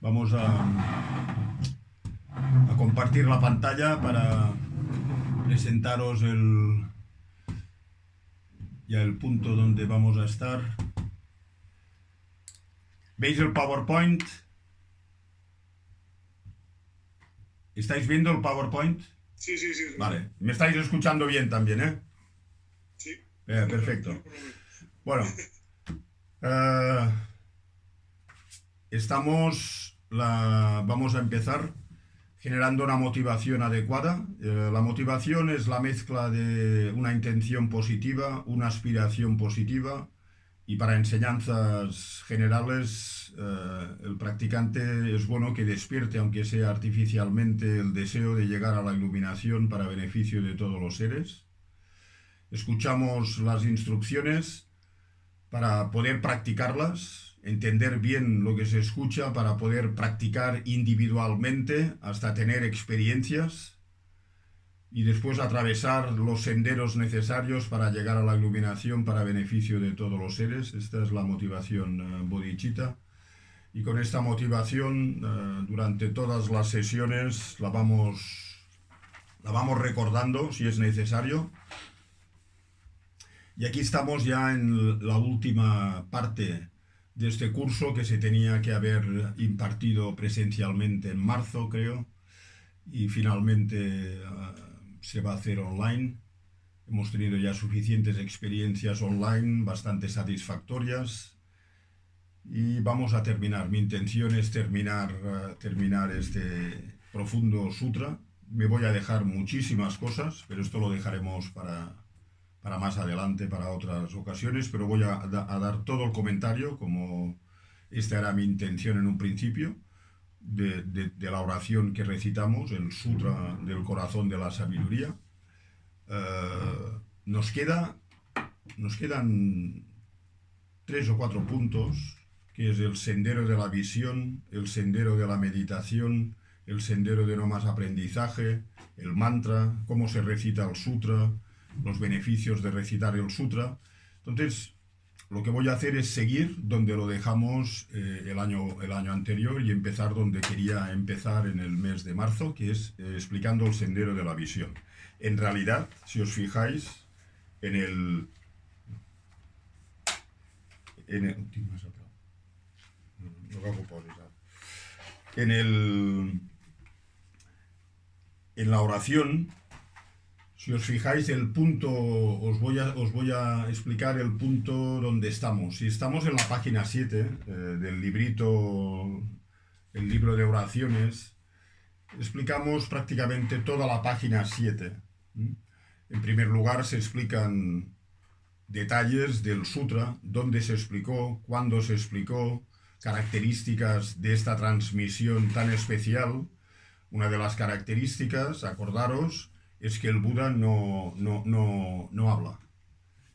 Vamos a compartir la pantalla para presentaros ya el punto donde vamos a estar. ¿Veis el PowerPoint? ¿Estáis viendo el PowerPoint? Sí, sí, sí. Vale. ¿Me estáis escuchando bien también, eh? Sí. Perfecto. Bueno. eh, Vamos a empezar generando una motivación adecuada. La motivación es la mezcla de una intención positiva, una aspiración positiva, y para enseñanzas generales el practicante es bueno que despierte, aunque sea artificialmente, el deseo de llegar a la iluminación para beneficio de todos los seres. Escuchamos las instrucciones para poder practicarlas, entender bien lo que se escucha para poder practicar individualmente hasta tener experiencias y después atravesar los senderos necesarios para llegar a la iluminación para beneficio de todos los seres. Esta es la motivación bodhicitta. Y con esta motivación, durante todas las sesiones la vamos recordando si es necesario. Y aquí estamos ya en la última parte de este curso, que se tenía que haber impartido presencialmente en marzo, creo, y finalmente se va a hacer online. Hemos tenido ya suficientes experiencias online, bastante satisfactorias, y vamos a terminar. Mi intención es terminar este profundo sutra. Me voy a dejar muchísimas cosas, pero esto lo dejaremos para más adelante, para otras ocasiones, pero voy a dar todo el comentario, como esta era mi intención en un principio, de la oración que recitamos, el Sutra del Corazón de la Sabiduría. Nos quedan 3 o 4 puntos, que es el sendero de la visión, el sendero de la meditación, el sendero de no más aprendizaje, el mantra, cómo se recita el sutra, los beneficios de recitar el sutra. Entonces, lo que voy a hacer es seguir donde lo dejamos el año anterior y empezar donde quería empezar en el mes de marzo, que es explicando el sendero de la visión. En realidad, si os fijáis, en la oración, si os fijáis, el punto, os voy a explicar el punto donde estamos. Si estamos en la página 7 del librito, el libro de oraciones, explicamos prácticamente toda la página 7. En primer lugar, se explican detalles del sutra, dónde se explicó, cuándo se explicó, características de esta transmisión tan especial. Una de las características, acordaros, es que el Buda no habla.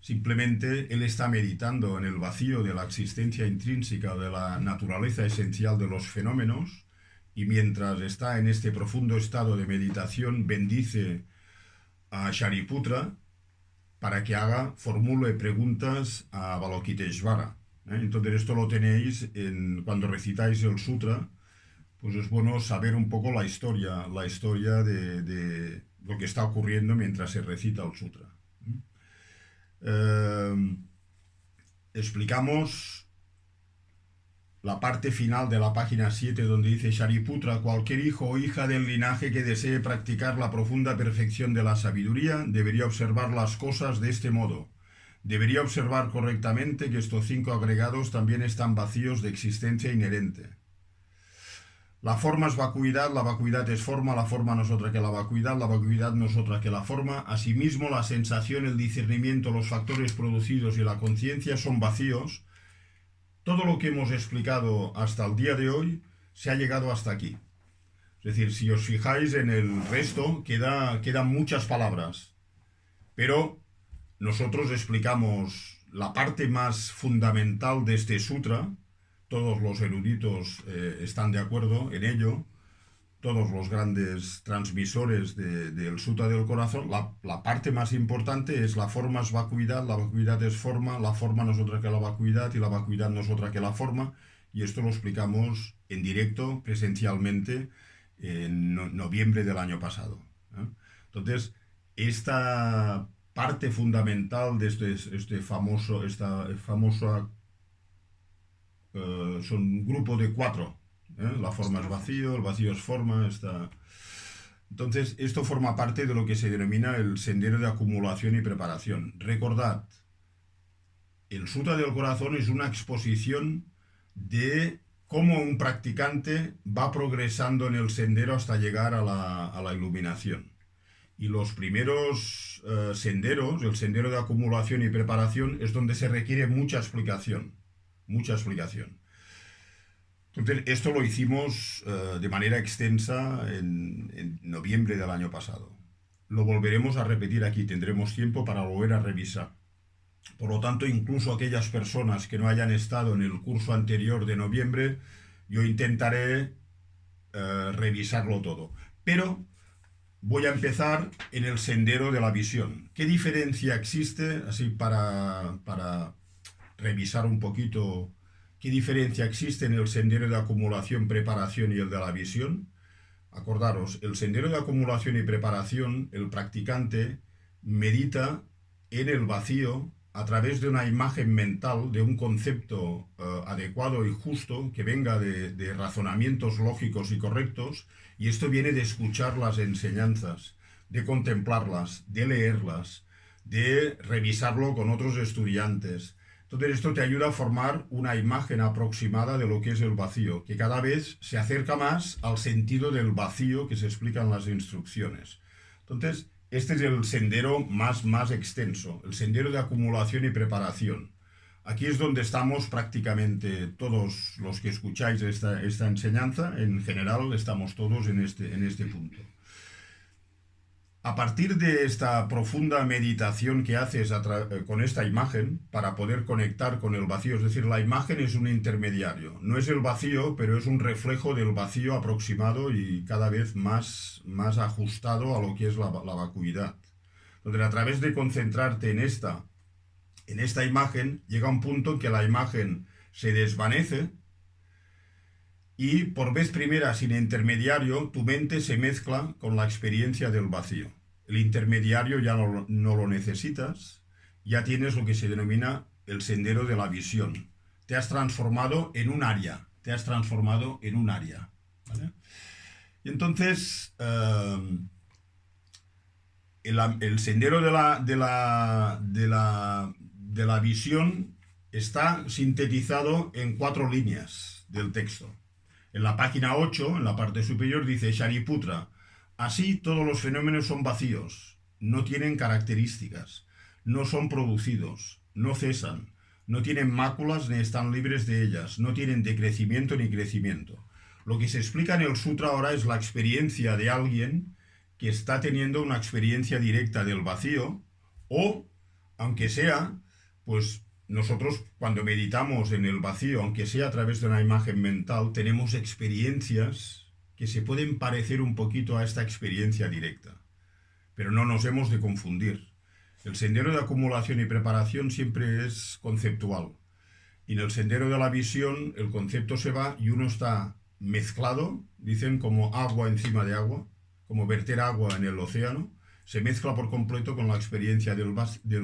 Simplemente él está meditando en el vacío de la existencia intrínseca, de la naturaleza esencial de los fenómenos, y mientras está en este profundo estado de meditación, bendice a Shariputra para que formule preguntas a Avalokiteshvara. Entonces esto lo tenéis cuando recitáis el sutra. Pues es bueno saber un poco la historia de lo que está ocurriendo mientras se recita el sutra. Explicamos la parte final de la página 7, donde dice: Shariputra, cualquier hijo o hija del linaje que desee practicar la profunda perfección de la sabiduría debería observar las cosas de este modo. Debería observar correctamente que estos 5 agregados también están vacíos de existencia inherente. La forma es vacuidad, la vacuidad es forma, la forma no es otra que la vacuidad no es otra que la forma. Asimismo, la sensación, el discernimiento, los factores producidos y la conciencia son vacíos. Todo lo que hemos explicado hasta el día de hoy se ha llegado hasta aquí. Es decir, si os fijáis en el resto, quedan muchas palabras. Pero nosotros explicamos la parte más fundamental de este sutra. Todos los eruditos están de acuerdo en ello, todos los grandes transmisores del Sutra del Corazón. La parte más importante es: la forma es vacuidad, la vacuidad es forma, la forma no es otra que la vacuidad y la vacuidad no es otra que la forma. y esto lo explicamos en directo, presencialmente, en noviembre del año pasado. Entonces, esta parte fundamental de esta famosa son un grupo de 4. La forma es vacío, el vacío es forma. Entonces, esto forma parte de lo que se denomina el sendero de acumulación y preparación. Recordad, el Sutra del Corazón es una exposición de cómo un practicante va progresando en el sendero hasta llegar a la iluminación. Y los primeros senderos, el sendero de acumulación y preparación, es donde se requiere mucha explicación. Mucha explicación. Entonces, esto lo hicimos de manera extensa en noviembre del año pasado. Lo volveremos a repetir aquí, tendremos tiempo para volver a revisar. Por lo tanto, incluso aquellas personas que no hayan estado en el curso anterior de noviembre, yo intentaré revisarlo todo. Pero voy a empezar en el sendero de la visión. ¿Qué diferencia existe, así para revisar un poquito, qué diferencia existe en el sendero de acumulación, preparación y el de la visión? Acordaros, el sendero de acumulación y preparación, el practicante medita en el vacío a través de una imagen mental, de un concepto adecuado y justo que venga de razonamientos lógicos y correctos, y esto viene de escuchar las enseñanzas, de contemplarlas, de leerlas, de revisarlo con otros estudiantes. Entonces esto te ayuda a formar una imagen aproximada de lo que es el vacío, que cada vez se acerca más al sentido del vacío que se explica en las instrucciones. Entonces, este es el sendero más extenso, el sendero de acumulación y preparación. Aquí es donde estamos prácticamente todos los que escucháis esta enseñanza, en general estamos todos en este punto. A partir de esta profunda meditación que haces con esta imagen para poder conectar con el vacío, es decir, la imagen es un intermediario, no es el vacío, pero es un reflejo del vacío aproximado y cada vez más ajustado a lo que es la vacuidad. Entonces, a través de concentrarte en esta imagen, llega un punto en que la imagen se desvanece y por vez primera, sin intermediario, tu mente se mezcla con la experiencia del vacío. El intermediario ya no lo necesitas, ya tienes lo que se denomina el sendero de la visión. Te has transformado en un área, ¿vale? Y entonces, el sendero de la visión está sintetizado en 4 líneas del texto. En la página 8, en la parte superior, dice Shariputra: así todos los fenómenos son vacíos, no tienen características, no son producidos, no cesan, no tienen máculas ni están libres de ellas, no tienen decrecimiento ni crecimiento. Lo que se explica en el sutra ahora es la experiencia de alguien que está teniendo una experiencia directa del vacío, o, aunque sea, pues nosotros cuando meditamos en el vacío, aunque sea a través de una imagen mental, tenemos experiencias que se pueden parecer un poquito a esta experiencia directa. Pero no nos hemos de confundir. El sendero de acumulación y preparación siempre es conceptual. Y en el sendero de la visión el concepto se va y uno está mezclado, dicen, como agua encima de agua, como verter agua en el océano, se mezcla por completo con la experiencia del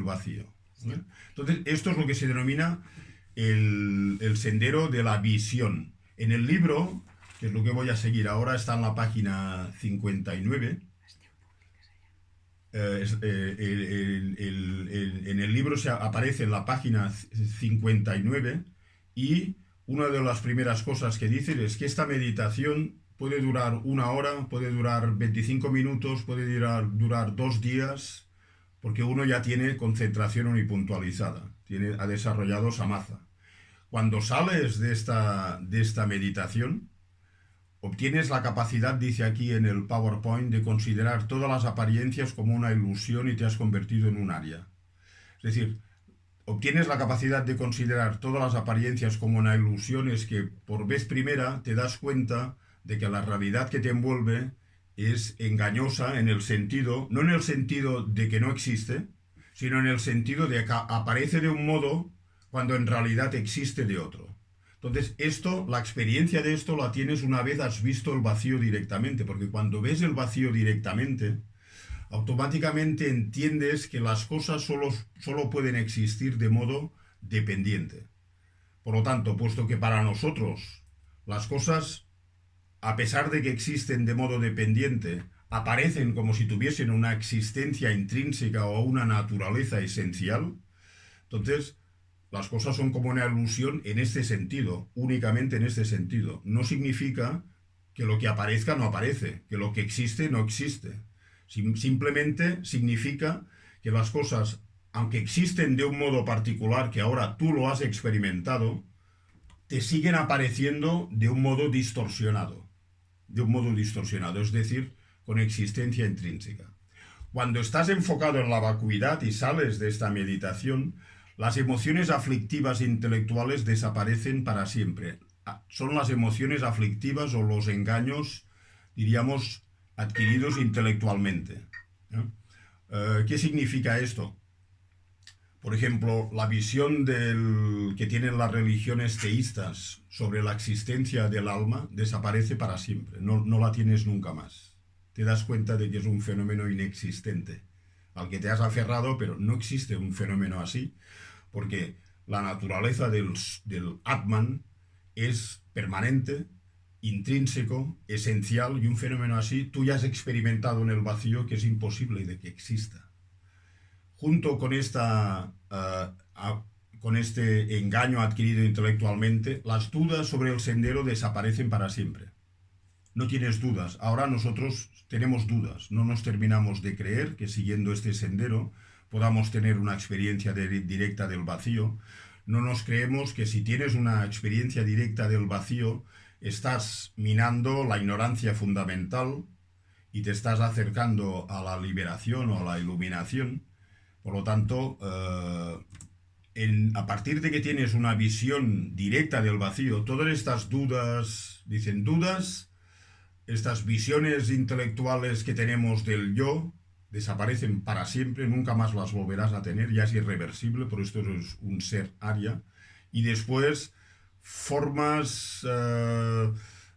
vacío. ¿Vale? Entonces, esto es lo que se denomina el sendero de la visión. En el libro, que es lo que voy a seguir ahora, está en la página 59. En el libro aparece en la página 59 y una de las primeras cosas que dice es que esta meditación puede durar 1 hora, puede durar 25 minutos, puede durar 2 días, porque uno ya tiene concentración unipuntualizada, ha desarrollado samatha. Cuando sales de esta meditación, obtienes la capacidad, dice aquí en el PowerPoint, de considerar todas las apariencias como una ilusión y te has convertido en un área. Es decir, obtienes la capacidad de considerar todas las apariencias como una ilusión, es que por vez primera te das cuenta de que la realidad que te envuelve es engañosa en el sentido, no en el sentido de que no existe, sino en el sentido de que aparece de un modo cuando en realidad existe de otro. Entonces, la experiencia de esto la tienes una vez has visto el vacío directamente, porque cuando ves el vacío directamente, automáticamente entiendes que las cosas solo pueden existir de modo dependiente. Por lo tanto, puesto que para nosotros las cosas, a pesar de que existen de modo dependiente, aparecen como si tuviesen una existencia intrínseca o una naturaleza esencial, entonces las cosas son como una ilusión en este sentido, únicamente en este sentido. No significa que lo que aparezca no aparece, que lo que existe no existe. Simplemente significa que las cosas, aunque existen de un modo particular que ahora tú lo has experimentado, te siguen apareciendo de un modo distorsionado. De un modo distorsionado, es decir, con existencia intrínseca. Cuando estás enfocado en la vacuidad y sales de esta meditación, las emociones aflictivas intelectuales desaparecen para siempre. Son las emociones aflictivas o los engaños, diríamos, adquiridos intelectualmente. ¿Qué significa esto? Por ejemplo, la visión que tienen las religiones teístas sobre la existencia del alma desaparece para siempre. No la tienes nunca más. Te das cuenta de que es un fenómeno inexistente, al que te has aferrado, pero no existe un fenómeno así, porque la naturaleza del Atman es permanente, intrínseco, esencial, y un fenómeno así tú ya has experimentado en el vacío que es imposible de que exista. Junto con este engaño adquirido intelectualmente, las dudas sobre el sendero desaparecen para siempre. No tienes dudas. Ahora nosotros tenemos dudas. No nos terminamos de creer que siguiendo este sendero podamos tener una experiencia directa del vacío. No nos creemos que si tienes una experiencia directa del vacío, estás minando la ignorancia fundamental y te estás acercando a la liberación o a la iluminación. Por lo tanto, a partir de que tienes una visión directa del vacío, todas estas dudas, dicen dudas, estas visiones intelectuales que tenemos del yo, desaparecen para siempre, nunca más las volverás a tener, ya es irreversible, por esto es un ser Arya. Y después, formas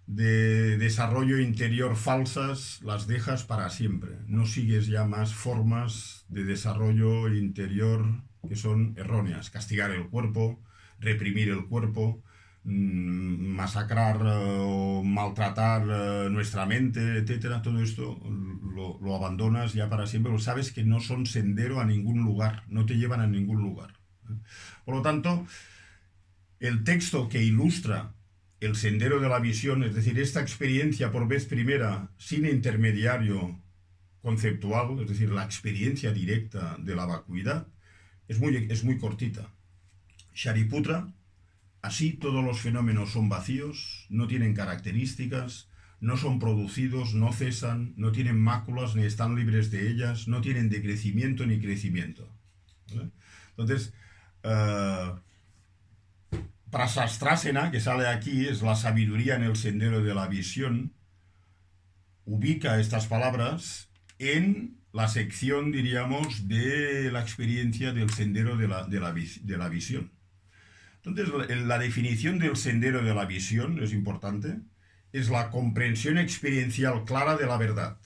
de desarrollo interior falsas las dejas para siempre. No sigues ya más formas de desarrollo interior que son erróneas. Castigar el cuerpo, reprimir el cuerpo, masacrar o maltratar nuestra mente, etcétera. Todo esto lo abandonas ya para siempre. Sabes que no son sendero a ningún lugar, no te llevan a ningún lugar. Por lo tanto, el texto que ilustra el sendero de la visión, es decir, esta experiencia por vez primera sin intermediario conceptual, es decir, la experiencia directa de la vacuidad, es muy cortita. Shariputra: así todos los fenómenos son vacíos, no tienen características, no son producidos, no cesan, no tienen máculas ni están libres de ellas, no tienen decrecimiento ni crecimiento. ¿Vale? Entonces, Prasastrasena, que sale aquí, es la sabiduría en el sendero de la visión, ubica estas palabras en la sección, diríamos, de la experiencia del sendero de la visión. Entonces, la definición del sendero de la visión es importante, es la comprensión experiencial clara de la verdad.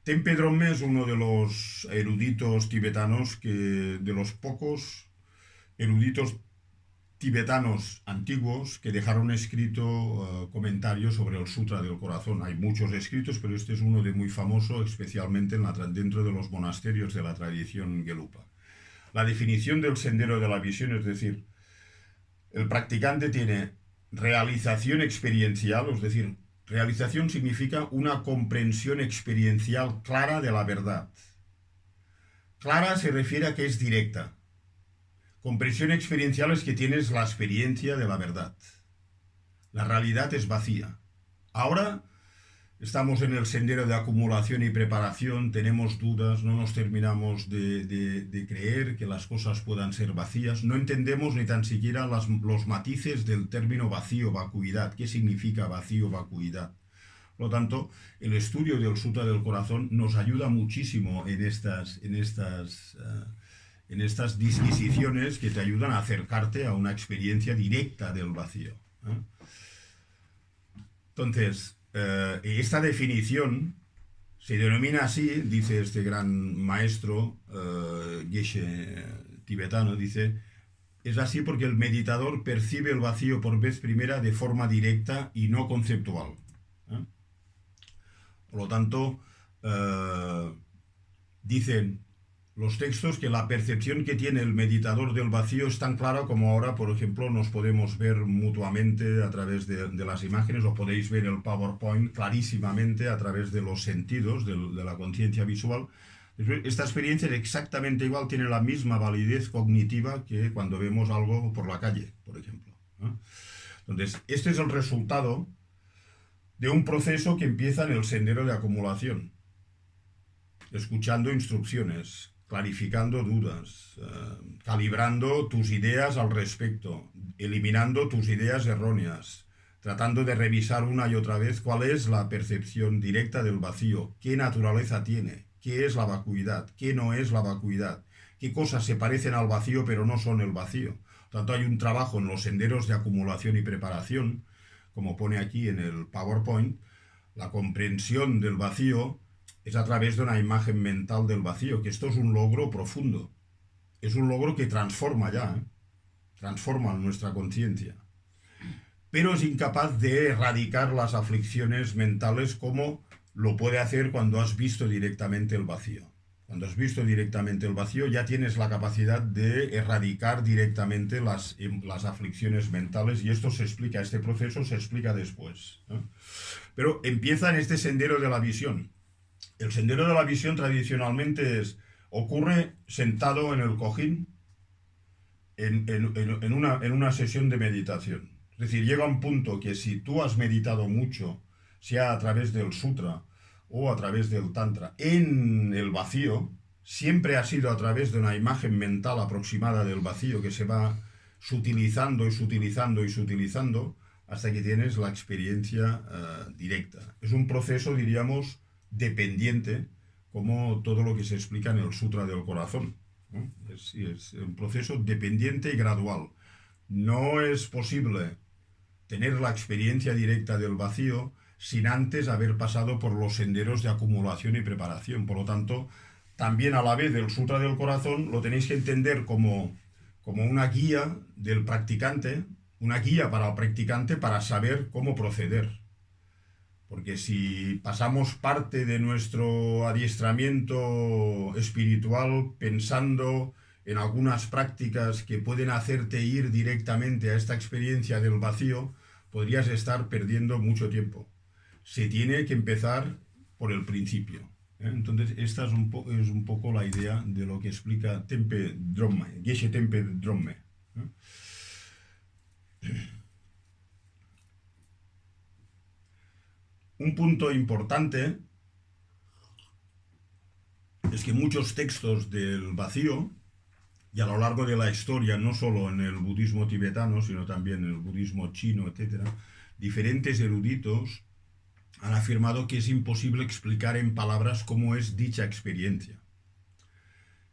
Tenpe Dromé es uno de los eruditos tibetanos, de los pocos eruditos tibetanos antiguos que dejaron escrito comentarios sobre el Sutra del Corazón. Hay muchos escritos, pero este es uno de muy famoso, especialmente dentro de los monasterios de la tradición Gelupa. La definición del sendero de la visión, es decir, el practicante tiene realización experiencial, es decir, realización significa una comprensión experiencial clara de la verdad. Clara se refiere a que es directa. Comprensión experiencial es que tienes la experiencia de la verdad. La realidad es vacía. Ahora estamos en el sendero de acumulación y preparación, tenemos dudas, no nos terminamos de creer que las cosas puedan ser vacías, no entendemos ni tan siquiera los matices del término vacío, vacuidad. ¿Qué significa vacío, vacuidad? Por lo tanto, el estudio del Sutra del Corazón nos ayuda muchísimo en en estas disquisiciones que te ayudan a acercarte a una experiencia directa del vacío. Entonces, esta definición se denomina así, dice este gran maestro Geshe tibetano, dice, es así porque el meditador percibe el vacío por vez primera de forma directa y no conceptual. Por lo tanto, dicen los textos que la percepción que tiene el meditador del vacío es tan clara como ahora, por ejemplo, nos podemos ver mutuamente a través de las imágenes, o podéis ver el PowerPoint clarísimamente a través de los sentidos, de la conciencia visual. Esta experiencia es exactamente igual, tiene la misma validez cognitiva que cuando vemos algo por la calle, por ejemplo. Entonces, este es el resultado de un proceso que empieza en el sendero de acumulación, escuchando instrucciones, clarificando dudas, calibrando tus ideas al respecto, eliminando tus ideas erróneas, tratando de revisar una y otra vez cuál es la percepción directa del vacío, qué naturaleza tiene, qué es la vacuidad, qué no es la vacuidad, qué cosas se parecen al vacío pero no son el vacío. Por tanto, hay un trabajo en los senderos de acumulación y preparación, como pone aquí en el PowerPoint. La comprensión del vacío es a través de una imagen mental del vacío, que esto es un logro profundo. Es un logro que transforma ya, transforma nuestra conciencia. Pero es incapaz de erradicar las aflicciones mentales como lo puede hacer cuando has visto directamente el vacío. Cuando has visto directamente el vacío ya tienes la capacidad de erradicar directamente las aflicciones mentales, y esto se explica, este proceso se explica después, ¿no? Pero empieza en este sendero de la visión. El sendero de la visión tradicionalmente ocurre sentado en el cojín en una sesión de meditación. Es decir, llega un punto que si tú has meditado mucho, sea a través del sutra o a través del tantra, en el vacío, siempre ha sido a través de una imagen mental aproximada del vacío que se va sutilizando y sutilizando y sutilizando hasta que tienes la experiencia directa. Es un proceso, diríamos, dependiente, como todo lo que se explica en el Sutra del Corazón, ¿no? Es un proceso dependiente y gradual. No es posible tener la experiencia directa del vacío sin antes haber pasado por los senderos de acumulación y preparación. Por lo tanto, también a la vez el Sutra del Corazón lo tenéis que entender como una guía del practicante, una guía para el practicante para saber cómo proceder. Porque si pasamos parte de nuestro adiestramiento espiritual pensando en algunas prácticas que pueden hacerte ir directamente a esta experiencia del vacío, podrías estar perdiendo mucho tiempo. Se tiene que empezar por el principio, ¿eh? Entonces, esta es un poco la idea de lo que explica Tempe Dröme, Geshe Tempe Dröme, ¿eh? Un punto importante es que muchos textos del vacío, y a lo largo de la historia, no solo en el budismo tibetano, sino también en el budismo chino, etc., diferentes eruditos han afirmado que es imposible explicar en palabras cómo es dicha experiencia.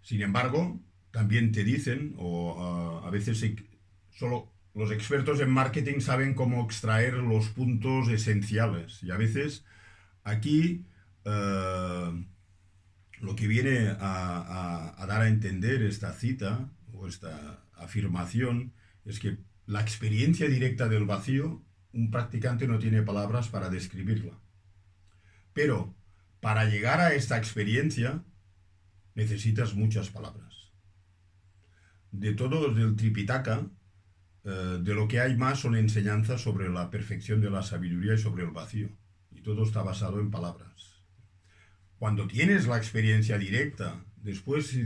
Sin embargo, también te dicen, o a veces solo los expertos en marketing saben cómo extraer los puntos esenciales. Y a veces aquí lo que viene a dar a entender esta cita o esta afirmación es que la experiencia directa del vacío, un practicante no tiene palabras para describirla. Pero para llegar a esta experiencia necesitas muchas palabras. De todo del Tripitaka, de lo que hay más son enseñanzas sobre la perfección de la sabiduría y sobre el vacío. Y todo está basado en palabras. Cuando tienes la experiencia directa, después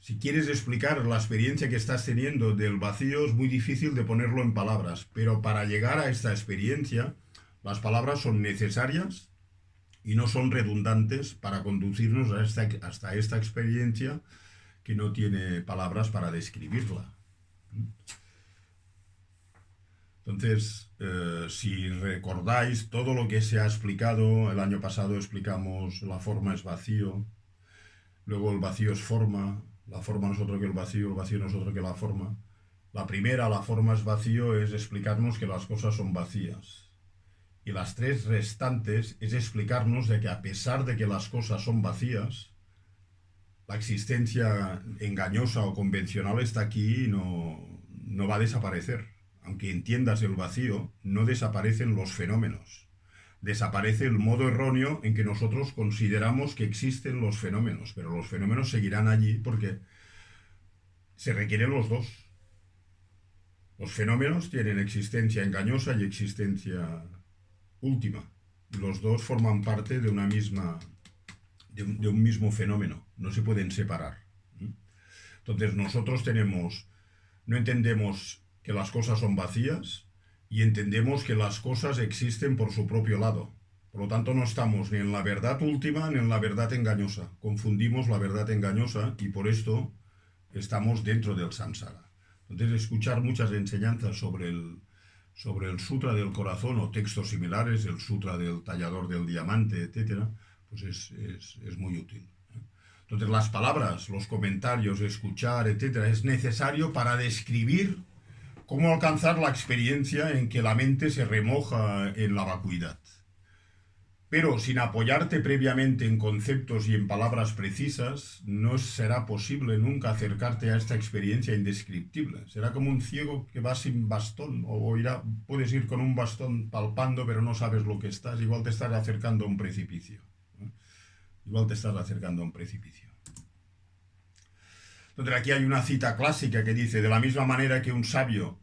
si quieres explicar la experiencia que estás teniendo del vacío, es muy difícil de ponerlo en palabras. Pero para llegar a esta experiencia, las palabras son necesarias y no son redundantes para conducirnos hasta esta experiencia que no tiene palabras para describirla. Entonces, si recordáis todo lo que se ha explicado, el año pasado explicamos la forma es vacío, luego el vacío es forma, La forma no es otro que el vacío no es otro que la forma. La primera, la forma es vacío, es explicarnos que las cosas son vacías. Y las tres restantes es explicarnos de que a pesar de que las cosas son vacías, la existencia engañosa o convencional está aquí y no va a desaparecer. Aunque entiendas el vacío, no desaparecen los fenómenos. Desaparece el modo erróneo en que nosotros consideramos que existen los fenómenos, pero los fenómenos seguirán allí porque se requieren los dos. Los fenómenos tienen existencia engañosa y existencia última. Los dos forman parte de una misma, de un mismo fenómeno. No se pueden separar. Entonces nosotros no entendemos que las cosas son vacías y entendemos que las cosas existen por su propio lado. Por lo tanto, no estamos ni en la verdad última ni en la verdad engañosa. Confundimos la verdad engañosa y por esto estamos dentro del samsara. Entonces, escuchar muchas enseñanzas sobre el Sutra del Corazón o textos similares, el Sutra del Tallador del Diamante, etc., pues es muy útil. Entonces, las palabras, los comentarios, escuchar, etc., es necesario para describir cómo alcanzar la experiencia en que la mente se remoja en la vacuidad. Pero sin apoyarte previamente en conceptos y en palabras precisas, no será posible nunca acercarte a esta experiencia indescriptible. Será como un ciego que va sin bastón, puedes ir con un bastón palpando, pero no sabes lo que estás. Igual te estás acercando a un precipicio. Entonces aquí hay una cita clásica que dice: de la misma manera que un sabio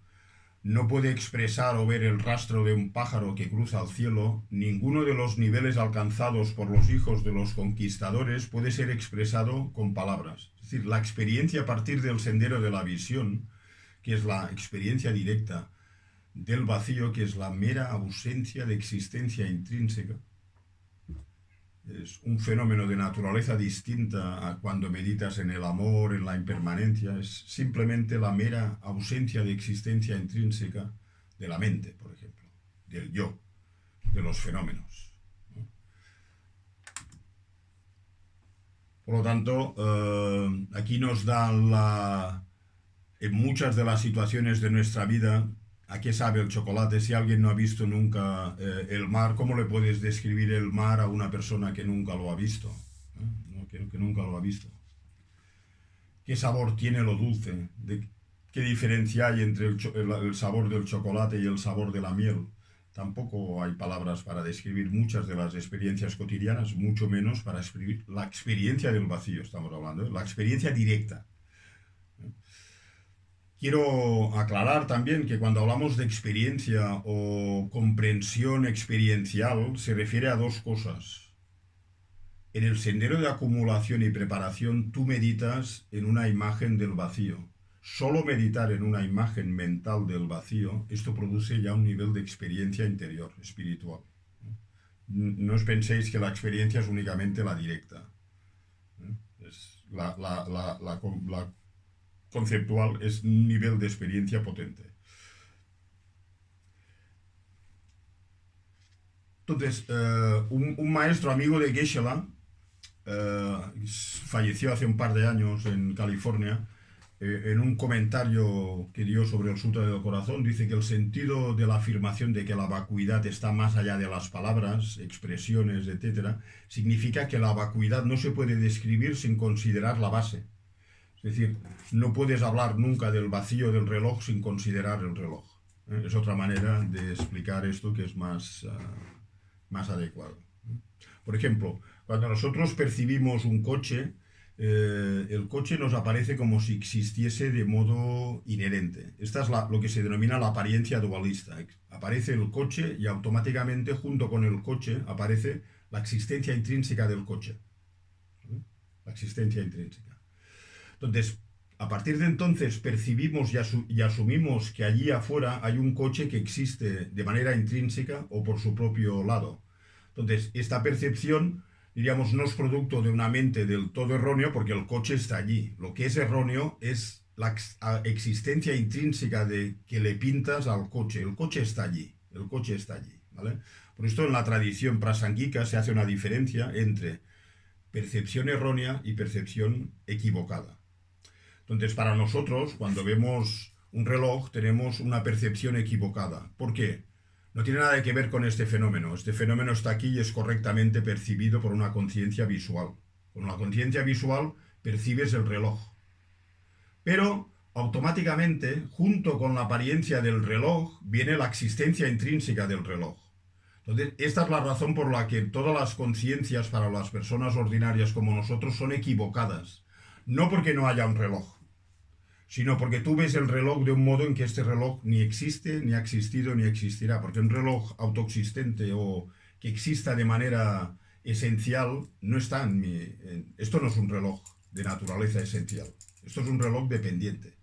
no puede expresar o ver el rastro de un pájaro que cruza el cielo, ninguno de los niveles alcanzados por los hijos de los conquistadores puede ser expresado con palabras. Es decir, la experiencia a partir del sendero de la visión, que es la experiencia directa del vacío, que es la mera ausencia de existencia intrínseca, es un fenómeno de naturaleza distinta a cuando meditas en el amor, en la impermanencia. Es simplemente la mera ausencia de existencia intrínseca de la mente, por ejemplo, del yo, de los fenómenos. Por lo tanto, aquí nos da en muchas de las situaciones de nuestra vida. ¿A qué sabe el chocolate? Si alguien no ha visto nunca el mar, ¿cómo le puedes describir el mar a una persona que nunca lo ha visto? ¿No? Que nunca lo ha visto. ¿Qué sabor tiene lo dulce? ¿Qué diferencia hay entre el sabor del chocolate y el sabor de la miel? Tampoco hay palabras para describir muchas de las experiencias cotidianas, mucho menos para escribir la experiencia del vacío, estamos hablando, la experiencia directa. Quiero aclarar también que cuando hablamos de experiencia o comprensión experiencial se refiere a dos cosas. En el sendero de acumulación y preparación tú meditas en una imagen del vacío. Solo meditar en una imagen mental del vacío, esto produce ya un nivel de experiencia interior, espiritual. No os penséis que la experiencia es únicamente la directa. Es la conceptual es un nivel de experiencia potente. Entonces, un maestro amigo de Geshe-la falleció hace un par de años en California. En un comentario que dio sobre el Sutra del Corazón, dice que el sentido de la afirmación de que la vacuidad está más allá de las palabras, expresiones, etc., significa que la vacuidad no se puede describir sin considerar la base. Es decir, no puedes hablar nunca del vacío del reloj sin considerar el reloj. Es otra manera de explicar esto que es más adecuado. Por ejemplo, cuando nosotros percibimos un coche, el coche nos aparece como si existiese de modo inherente. Esta es lo que se denomina la apariencia dualista. Aparece el coche y automáticamente junto con el coche aparece la existencia intrínseca del coche. La existencia intrínseca. Entonces, a partir de entonces percibimos y asumimos que allí afuera hay un coche que existe de manera intrínseca o por su propio lado. Entonces, esta percepción, diríamos, no es producto de una mente del todo erróneo porque el coche está allí. Lo que es erróneo es la existencia intrínseca de que le pintas al coche. El coche está allí, ¿vale? Por esto en la tradición prasangika se hace una diferencia entre percepción errónea y percepción equivocada. Entonces, para nosotros, cuando vemos un reloj, tenemos una percepción equivocada. ¿Por qué? No tiene nada que ver con este fenómeno. Este fenómeno está aquí y es correctamente percibido por una conciencia visual. Con la conciencia visual percibes el reloj. Pero automáticamente, junto con la apariencia del reloj, viene la existencia intrínseca del reloj. Entonces, esta es la razón por la que todas las conciencias para las personas ordinarias como nosotros son equivocadas. No porque no haya un reloj, sino porque tú ves el reloj de un modo en que este reloj ni existe, ni ha existido, ni existirá. Porque un reloj autoexistente o que exista de manera esencial no está en mi... Esto no es un reloj de naturaleza esencial. Esto es un reloj dependiente.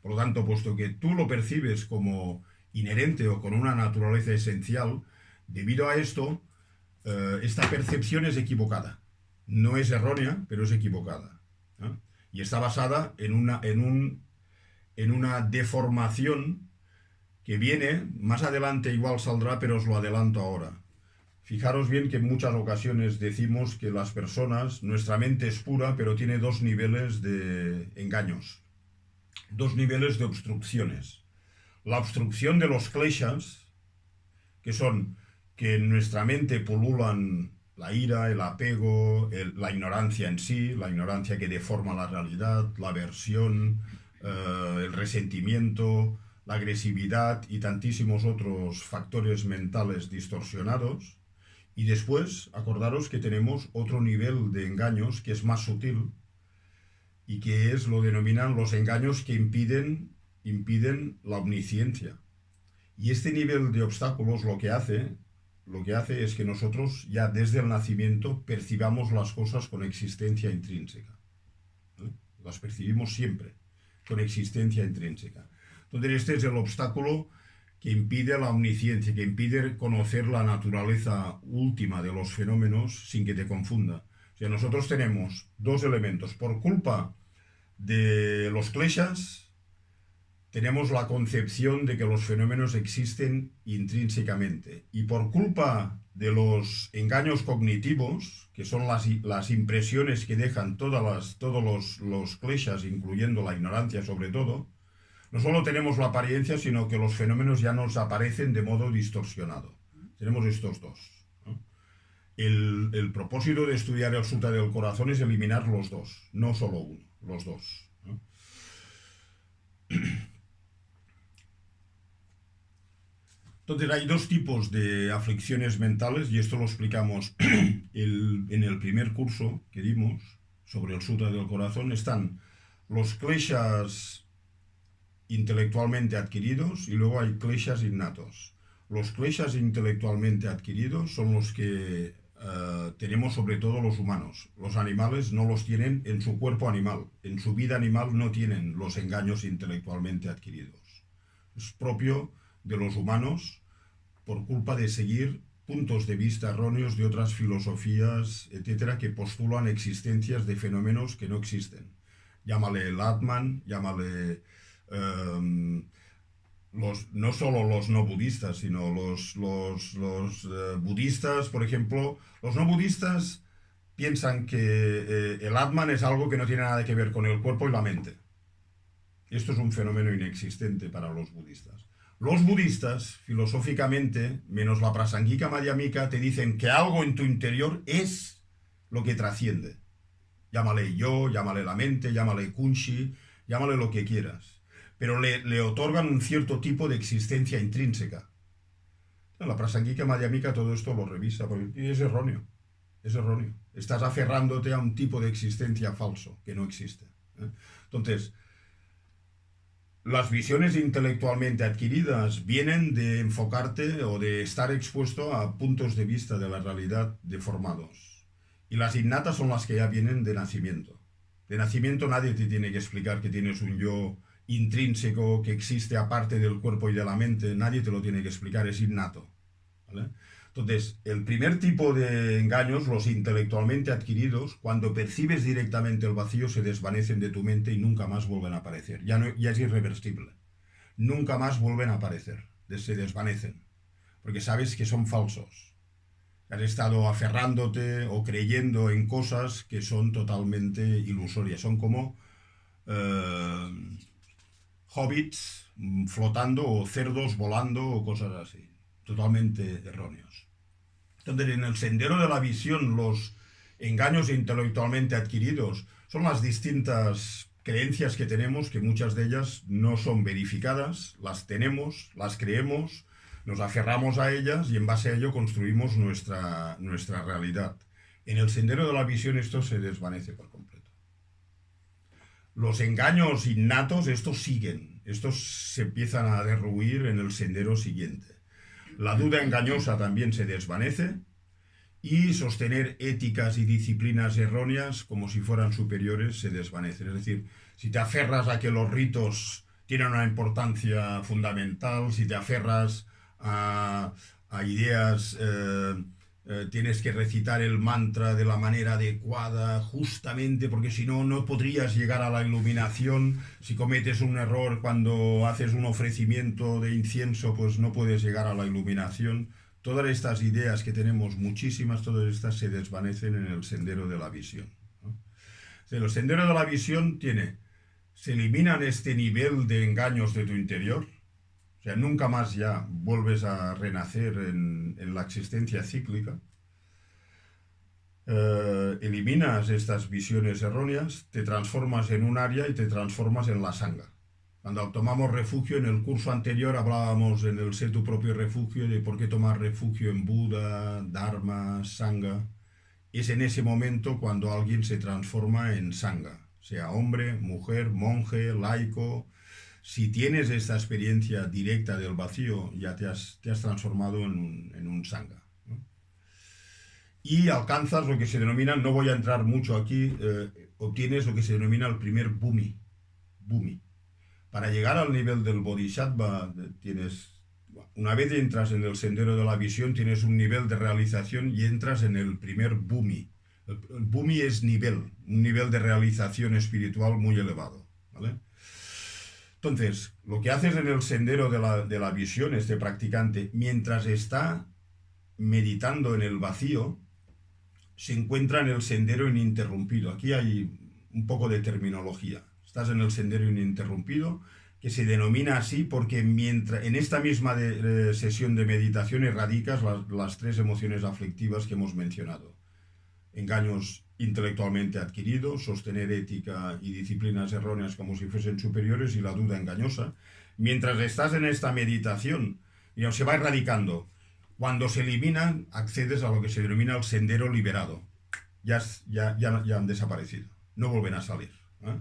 Por lo tanto, puesto que tú lo percibes como inherente o con una naturaleza esencial, debido a esto, esta percepción es equivocada. No es errónea, pero es equivocada. ¿Eh? Y está basada en una deformación que viene, más adelante igual saldrá, pero os lo adelanto ahora. Fijaros bien que en muchas ocasiones decimos que las personas, nuestra mente es pura, pero tiene dos niveles de engaños, dos niveles de obstrucciones. La obstrucción de los kleshas, que son que en nuestra mente pululan la ira, el apego, la ignorancia en sí, la ignorancia que deforma la realidad, la aversión, el resentimiento, la agresividad y tantísimos otros factores mentales distorsionados. Y después, acordaros que tenemos otro nivel de engaños que es más sutil y que es lo denominan los engaños que impiden la omnisciencia. Y este nivel de obstáculos lo que hace es que nosotros ya desde el nacimiento percibamos las cosas con existencia intrínseca. ¿Eh? Las percibimos siempre con existencia intrínseca. Entonces este es el obstáculo que impide la omnisciencia, que impide conocer la naturaleza última de los fenómenos sin que te confunda. O sea, nosotros tenemos dos elementos. Por culpa de los kleshas, tenemos la concepción de que los fenómenos existen intrínsecamente. Y por culpa de los engaños cognitivos, que son las impresiones que dejan todos los kleshas, incluyendo la ignorancia sobre todo, no solo tenemos la apariencia, sino que los fenómenos ya nos aparecen de modo distorsionado. Tenemos estos dos, ¿no? El propósito de estudiar el Sutta del Corazón es eliminar los dos, no solo uno, los dos, ¿no? Entonces hay dos tipos de aflicciones mentales y esto lo explicamos en el primer curso que dimos sobre el Sutta del Corazón. Están los kleshas intelectualmente adquiridos y luego hay kleshas innatos. Los kleshas intelectualmente adquiridos son los que tenemos sobre todo los humanos. Los animales no los tienen en su cuerpo animal. En su vida animal no tienen los engaños intelectualmente adquiridos. Es propio de los humanos por culpa de seguir puntos de vista erróneos de otras filosofías, etcétera, que postulan existencias de fenómenos que no existen. Llámale el Atman, llámale no solo los no budistas, sino los budistas, por ejemplo. Los no budistas piensan que el Atman es algo que no tiene nada que ver con el cuerpo y la mente. Esto es un fenómeno inexistente para los budistas. Los budistas, filosóficamente, menos la Prasangika Madhyamika, te dicen que algo en tu interior es lo que trasciende. Llámale yo, llámale la mente, llámale kunshi, llámale lo que quieras. Pero le otorgan un cierto tipo de existencia intrínseca. La Prasangika Madhyamika todo esto lo revisa, y es erróneo. Es erróneo. Estás aferrándote a un tipo de existencia falso, que no existe. Entonces, las visiones intelectualmente adquiridas vienen de enfocarte o de estar expuesto a puntos de vista de la realidad deformados. Y las innatas son las que ya vienen de nacimiento. De nacimiento nadie te tiene que explicar que tienes un yo intrínseco que existe aparte del cuerpo y de la mente. Nadie te lo tiene que explicar, es innato, ¿vale? Entonces, el primer tipo de engaños, los intelectualmente adquiridos, cuando percibes directamente el vacío, se desvanecen de tu mente y nunca más vuelven a aparecer. Ya es irreversible. Nunca más vuelven a aparecer. Se desvanecen. Porque sabes que son falsos. Has estado aferrándote o creyendo en cosas que son totalmente ilusorias. Son como eh, hobbits flotando o cerdos volando o cosas así, totalmente erróneos. Entonces, en el sendero de la visión, los engaños intelectualmente adquiridos son las distintas creencias que tenemos, que muchas de ellas no son verificadas, las tenemos, las creemos, nos aferramos a ellas y en base a ello construimos nuestra realidad. En el sendero de la visión esto se desvanece por completo. Los engaños innatos, estos siguen, estos se empiezan a derruir en el sendero siguiente. La duda engañosa también se desvanece y sostener éticas y disciplinas erróneas como si fueran superiores se desvanecen. Es decir, si te aferras a que los ritos tienen una importancia fundamental, si te aferras a ideas, tienes que recitar el mantra de la manera adecuada, justamente porque si no, no podrías llegar a la iluminación. Si cometes un error cuando haces un ofrecimiento de incienso, pues no puedes llegar a la iluminación. Todas estas ideas que tenemos, muchísimas, todas estas se desvanecen en el sendero de la visión, ¿no? El sendero de la visión se eliminan este nivel de engaños de tu interior. O sea, nunca más ya vuelves a renacer en la existencia cíclica. Eliminas estas visiones erróneas, te transformas en un área y te transformas en la sangha. Cuando tomamos refugio, en el curso anterior hablábamos en el Sé tu propio refugio de por qué tomar refugio en Buda, Dharma, Sangha. Es en ese momento cuando alguien se transforma en sangha, sea hombre, mujer, monje, laico. Si tienes esta experiencia directa del vacío, ya te has transformado en un sangha, ¿no? Y alcanzas lo que se denomina, no voy a entrar mucho aquí, obtienes lo que se denomina el primer bhumi. Para llegar al nivel del bodhisattva, una vez entras en el sendero de la visión, tienes un nivel de realización y entras en el primer bhumi. El bhumi es un nivel de realización espiritual muy elevado, ¿vale? Entonces, lo que haces en el sendero de la visión, este practicante, mientras está meditando en el vacío, se encuentra en el sendero ininterrumpido. Aquí hay un poco de terminología. Estás en el sendero ininterrumpido, que se denomina así porque en esta misma sesión de meditación erradicas las tres emociones aflictivas que hemos mencionado. Engaños intelectualmente adquiridos, sostener ética y disciplinas erróneas como si fuesen superiores y la duda engañosa. Mientras estás en esta meditación, se va erradicando. Cuando se eliminan, accedes a lo que se denomina el sendero liberado. Ya han desaparecido, no vuelven a salir, ¿eh?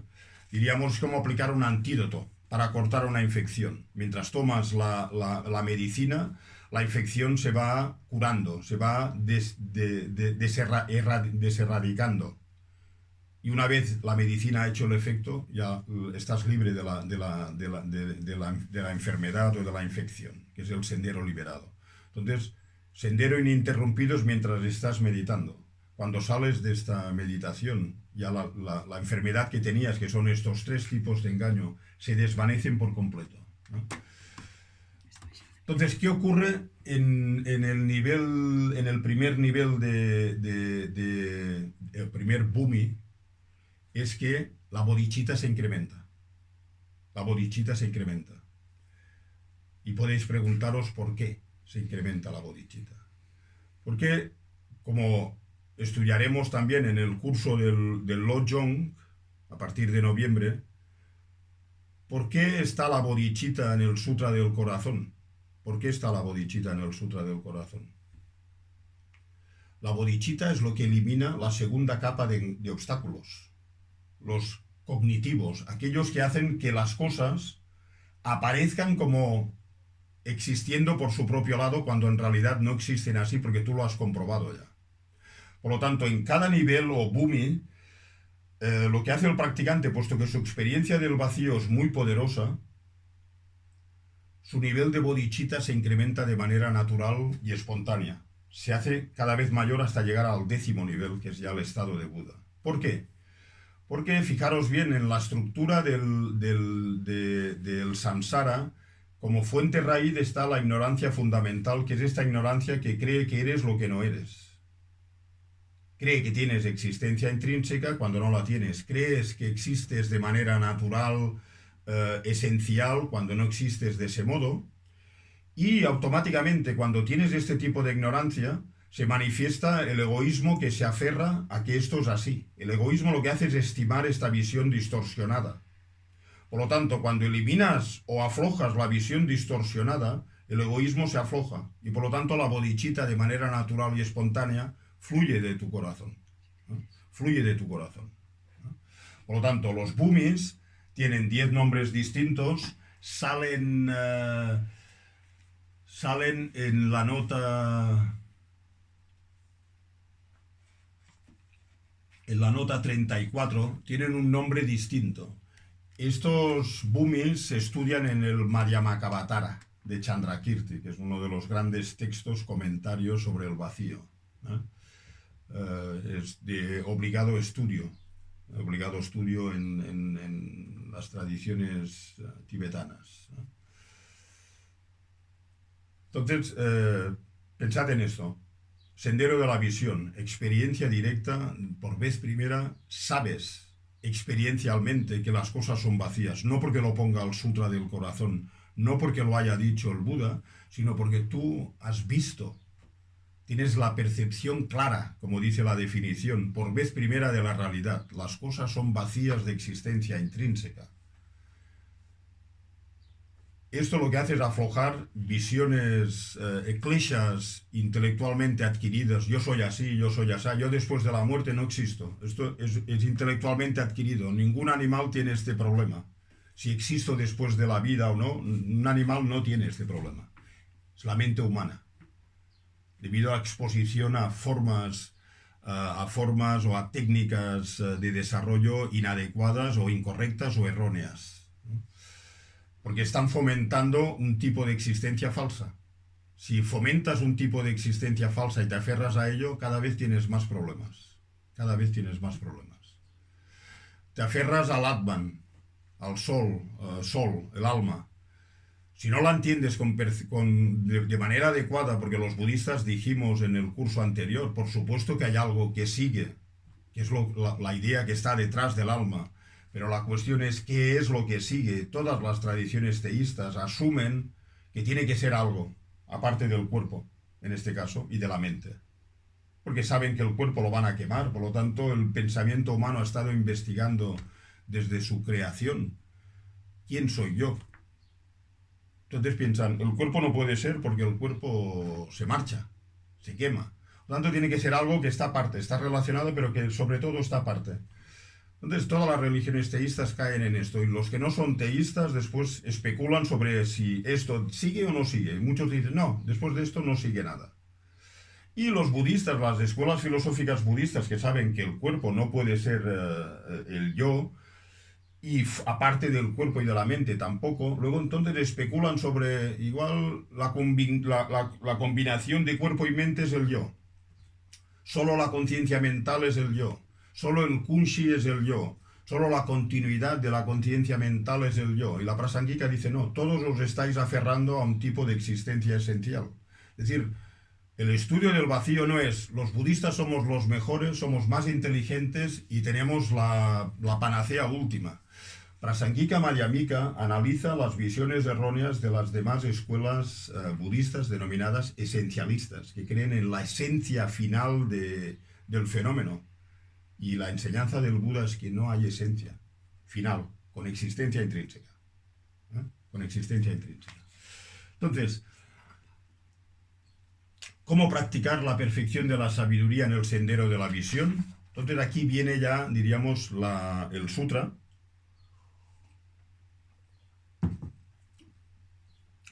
Diríamos como aplicar un antídoto para cortar una infección. Mientras tomas la medicina, la infección se va curando, se va deserradicando. Y una vez la medicina ha hecho el efecto, ya estás libre de la enfermedad o de la infección, que es el sendero liberado. Entonces, sendero ininterrumpido es mientras estás meditando. Cuando sales de esta meditación, ya la enfermedad que tenías, que son estos tres tipos de engaño, se desvanecen por completo, ¿no? Entonces, ¿qué ocurre en el primer nivel el primer bhumi? Es que la bodhicitta se incrementa. La bodhicitta se incrementa. Y podéis preguntaros por qué se incrementa la bodhicitta. Porque, como estudiaremos también en el curso del Lojong, a partir de noviembre, ¿por qué está la bodhicitta en el Sutra del Corazón? ¿Por qué está la bodhicitta en el Sutra del Corazón? La bodhicitta es lo que elimina la segunda capa de obstáculos, los cognitivos, aquellos que hacen que las cosas aparezcan como existiendo por su propio lado cuando en realidad no existen así porque tú lo has comprobado ya. Por lo tanto, en cada nivel o bhumi, lo que hace el practicante, puesto que su experiencia del vacío es muy poderosa, su nivel de bodhicitta se incrementa de manera natural y espontánea. Se hace cada vez mayor hasta llegar al 10º nivel, que es ya el estado de Buda. ¿Por qué? Porque fijaros bien en la estructura del samsara, como fuente raíz está la ignorancia fundamental, que es esta ignorancia que cree que eres lo que no eres. cree que tienes existencia intrínseca cuando no la tienes. Crees que existes de manera natural, esencial, cuando no existes de ese modo. Y automáticamente, cuando tienes este tipo de ignorancia, se manifiesta el egoísmo que se aferra a que esto es así. El egoísmo lo que hace es estimar esta visión distorsionada. Por lo tanto, cuando eliminas o aflojas la visión distorsionada, el egoísmo se afloja y por lo tanto la bodhicitta de manera natural y espontánea fluye de tu corazón, ¿no? Fluye de tu corazón, ¿no? Por lo tanto, los bhumis tienen 10 nombres distintos, salen en la nota 34, tienen un nombre distinto. Estos bhumis se estudian en el Madhyamakavatara de Chandrakirti, que es uno de los grandes textos comentarios sobre el vacío, ¿no? Es de obligado estudio en las tradiciones tibetanas, ¿no? Entonces, pensad en esto. Sendero de la visión, experiencia directa, por vez primera, sabes experiencialmente que las cosas son vacías, no porque lo ponga el Sutra del Corazón, no porque lo haya dicho el Buda, sino porque tú has visto, tienes la percepción clara, como dice la definición, por vez primera de la realidad. Las cosas son vacías de existencia intrínseca. Esto lo que hace es aflojar visiones eclesias intelectualmente adquiridas. Yo soy así, yo soy así, yo después de la muerte no existo. Esto es intelectualmente adquirido. Ningún animal tiene este problema. Si existo después de la vida o no, un animal no tiene este problema. Es la mente humana. Debido a la exposición a formas o a técnicas de desarrollo inadecuadas o incorrectas o erróneas. Porque están fomentando un tipo de existencia falsa. Si fomentas un tipo de existencia falsa y te aferras a ello, cada vez tienes más problemas. Cada vez tienes más problemas. Te aferras al Atman, al sol, el alma. Si no la entiendes de manera adecuada, porque los budistas dijimos en el curso anterior, por supuesto que hay algo que sigue, que es la idea que está detrás del alma. Pero la cuestión es qué es lo que sigue. Todas las tradiciones teístas asumen que tiene que ser algo, aparte del cuerpo, en este caso, y de la mente. Porque saben que el cuerpo lo van a quemar, por lo tanto el pensamiento humano ha estado investigando desde su creación. ¿Quién soy yo? Entonces piensan, el cuerpo no puede ser porque el cuerpo se marcha, se quema. Por lo tanto tiene que ser algo que está aparte, está relacionado, pero que sobre todo está aparte. Entonces todas las religiones teístas caen en esto y los que no son teístas después especulan sobre si esto sigue o no sigue. Muchos dicen, no, después de esto no sigue nada. Y los budistas, las escuelas filosóficas budistas que saben que el cuerpo no puede ser el yo y aparte del cuerpo y de la mente tampoco, luego entonces especulan sobre igual la combinación de cuerpo y mente es el yo. Solo la conciencia mental es el yo. Solo el kunshi es el yo. Solo la continuidad de la conciencia mental es el yo. Y la Prasangika dice, no, todos os estáis aferrando a un tipo de existencia esencial. Es decir, el estudio del vacío no es, los budistas somos los mejores, somos más inteligentes y tenemos la panacea última. Prasangika Madhyamika analiza las visiones erróneas de las demás escuelas budistas denominadas esencialistas, que creen en la esencia final del fenómeno. Y la enseñanza del Buda es que no hay esencia final, con existencia intrínseca. Con existencia intrínseca. Entonces, ¿cómo practicar la perfección de la sabiduría en el sendero de la visión? Entonces aquí viene ya, diríamos, el sutra.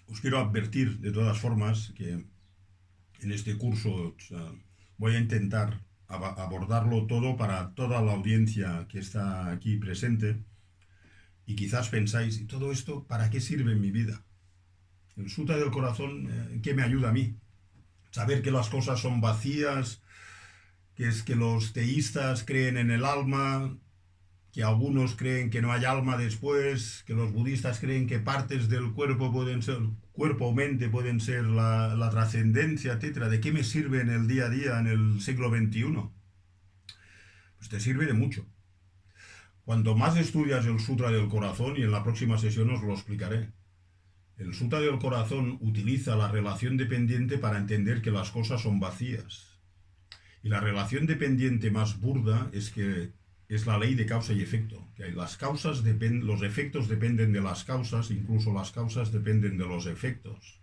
Os quiero advertir, de todas formas, que en este curso voy a intentar abordarlo todo para toda la audiencia que está aquí presente y quizás pensáis, ¿y todo esto para qué sirve en mi vida? El Sutra del Corazón, ¿qué me ayuda a mí? Saber que las cosas son vacías, que es que los teístas creen en el alma, que algunos creen que no hay alma después, que los budistas creen que partes del cuerpo pueden ser, cuerpo o mente pueden ser la trascendencia, etcétera. ¿De qué me sirve en el día a día, en el siglo XXI? pues te sirve de mucho. Cuanto más estudias el Sutra del Corazón, y en la próxima sesión os lo explicaré, el Sutra del Corazón utiliza la relación dependiente para entender que las cosas son vacías. Y la relación dependiente más burda es que es la ley de causa y efecto. Que las causas los efectos dependen de las causas, incluso las causas dependen de los efectos.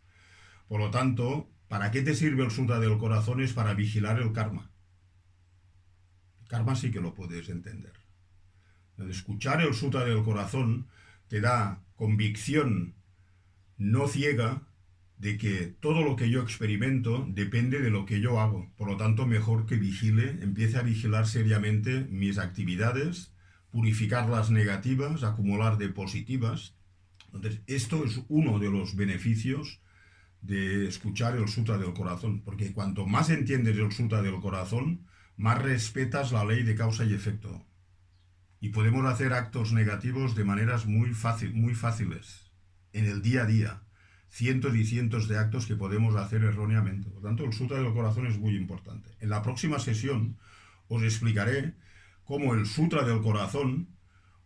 Por lo tanto, ¿para qué te sirve el Sutra del Corazón? Es para vigilar el karma. El karma sí que lo puedes entender. El escuchar el Sutra del Corazón te da convicción no ciega de que todo lo que yo experimento depende de lo que yo hago. Por lo tanto, mejor que empiece a vigilar seriamente mis actividades, purificar las negativas, acumular de positivas. Entonces, esto es uno de los beneficios de escuchar el Sutra del Corazón, porque cuanto más entiendes el Sutra del Corazón, más respetas la ley de causa y efecto. Y podemos hacer actos negativos de maneras muy fáciles, en el día a día. Cientos y cientos de actos que podemos hacer erróneamente. Por lo tanto, el Sutra del Corazón es muy importante. En la próxima sesión os explicaré cómo el Sutra del Corazón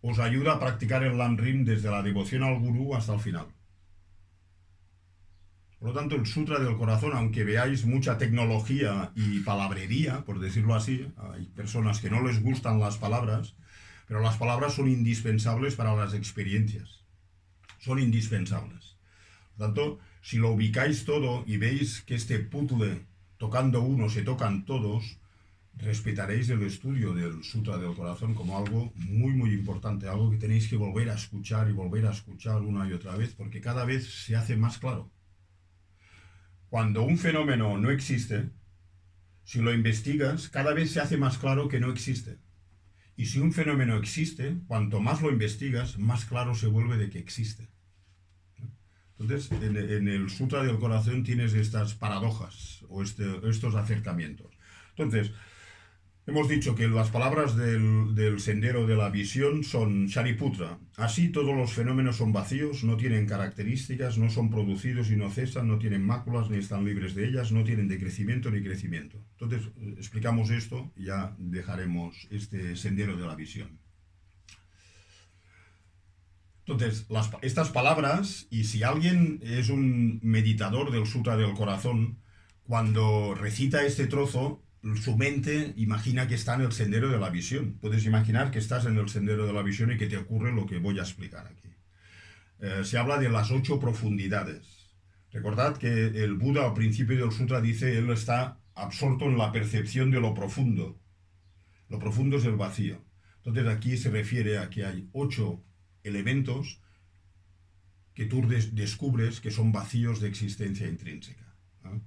os ayuda a practicar el Lamrim desde la devoción al Gurú hasta el final. Por lo tanto, el Sutra del Corazón, aunque veáis mucha tecnología y palabrería, por decirlo así, hay personas que no les gustan las palabras, pero las palabras son indispensables para las experiencias. Son indispensables. Por tanto, si lo ubicáis todo y veis que este puzzle, tocando uno, se tocan todos, respetaréis el estudio del Sutra del Corazón como algo muy, muy importante, algo que tenéis que volver a escuchar y volver a escuchar una y otra vez, porque cada vez se hace más claro. Cuando un fenómeno no existe, si lo investigas, cada vez se hace más claro que no existe. Y si un fenómeno existe, cuanto más lo investigas, más claro se vuelve de que existe. Entonces, en el Sutra del Corazón tienes estas paradojas o estos acercamientos. Entonces, hemos dicho que las palabras del sendero de la visión son Shariputra. Así todos los fenómenos son vacíos, no tienen características, no son producidos y no cesan, no tienen máculas ni están libres de ellas, no tienen decrecimiento ni crecimiento. Entonces, explicamos esto y ya dejaremos este sendero de la visión. Entonces, estas palabras, y si alguien es un meditador del Sutra del Corazón, cuando recita este trozo, su mente imagina que está en el sendero de la visión. Puedes imaginar que estás en el sendero de la visión y que te ocurre lo que voy a explicar aquí. Se habla de las 8 profundidades. Recordad que el Buda al principio del Sutra dice, él está absorto en la percepción de lo profundo. Lo profundo es el vacío. Entonces aquí se refiere a que hay 8 elementos que tú descubres que son vacíos de existencia intrínseca. ¿No?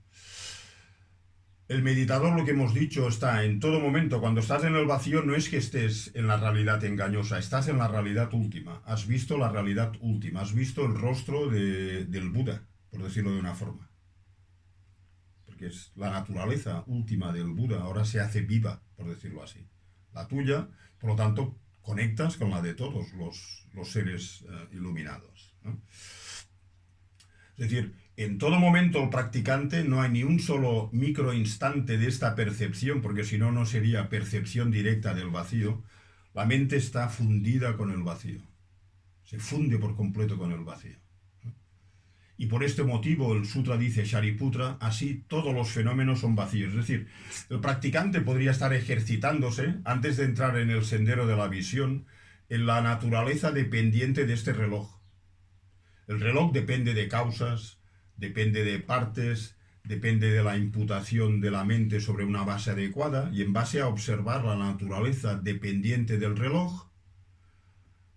El meditador, lo que hemos dicho, está en todo momento. Cuando estás en el vacío no es que estés en la realidad engañosa, estás en la realidad última. Has visto la realidad última, has visto el rostro del Buda, por decirlo de una forma. Porque es la naturaleza última del Buda, ahora se hace viva, por decirlo así. La tuya, por lo tanto, conectas con la de todos los seres iluminados, ¿no? Es decir, en todo momento el practicante no hay ni un solo microinstante de esta percepción, porque si no, no sería percepción directa del vacío. La mente está fundida con el vacío. Se funde por completo con el vacío. Y por este motivo el sutra dice, Shariputra, así todos los fenómenos son vacíos. Es decir, el practicante podría estar ejercitándose, antes de entrar en el sendero de la visión, en la naturaleza dependiente de este reloj. El reloj depende de causas, depende de partes, depende de la imputación de la mente sobre una base adecuada, y en base a observar la naturaleza dependiente del reloj,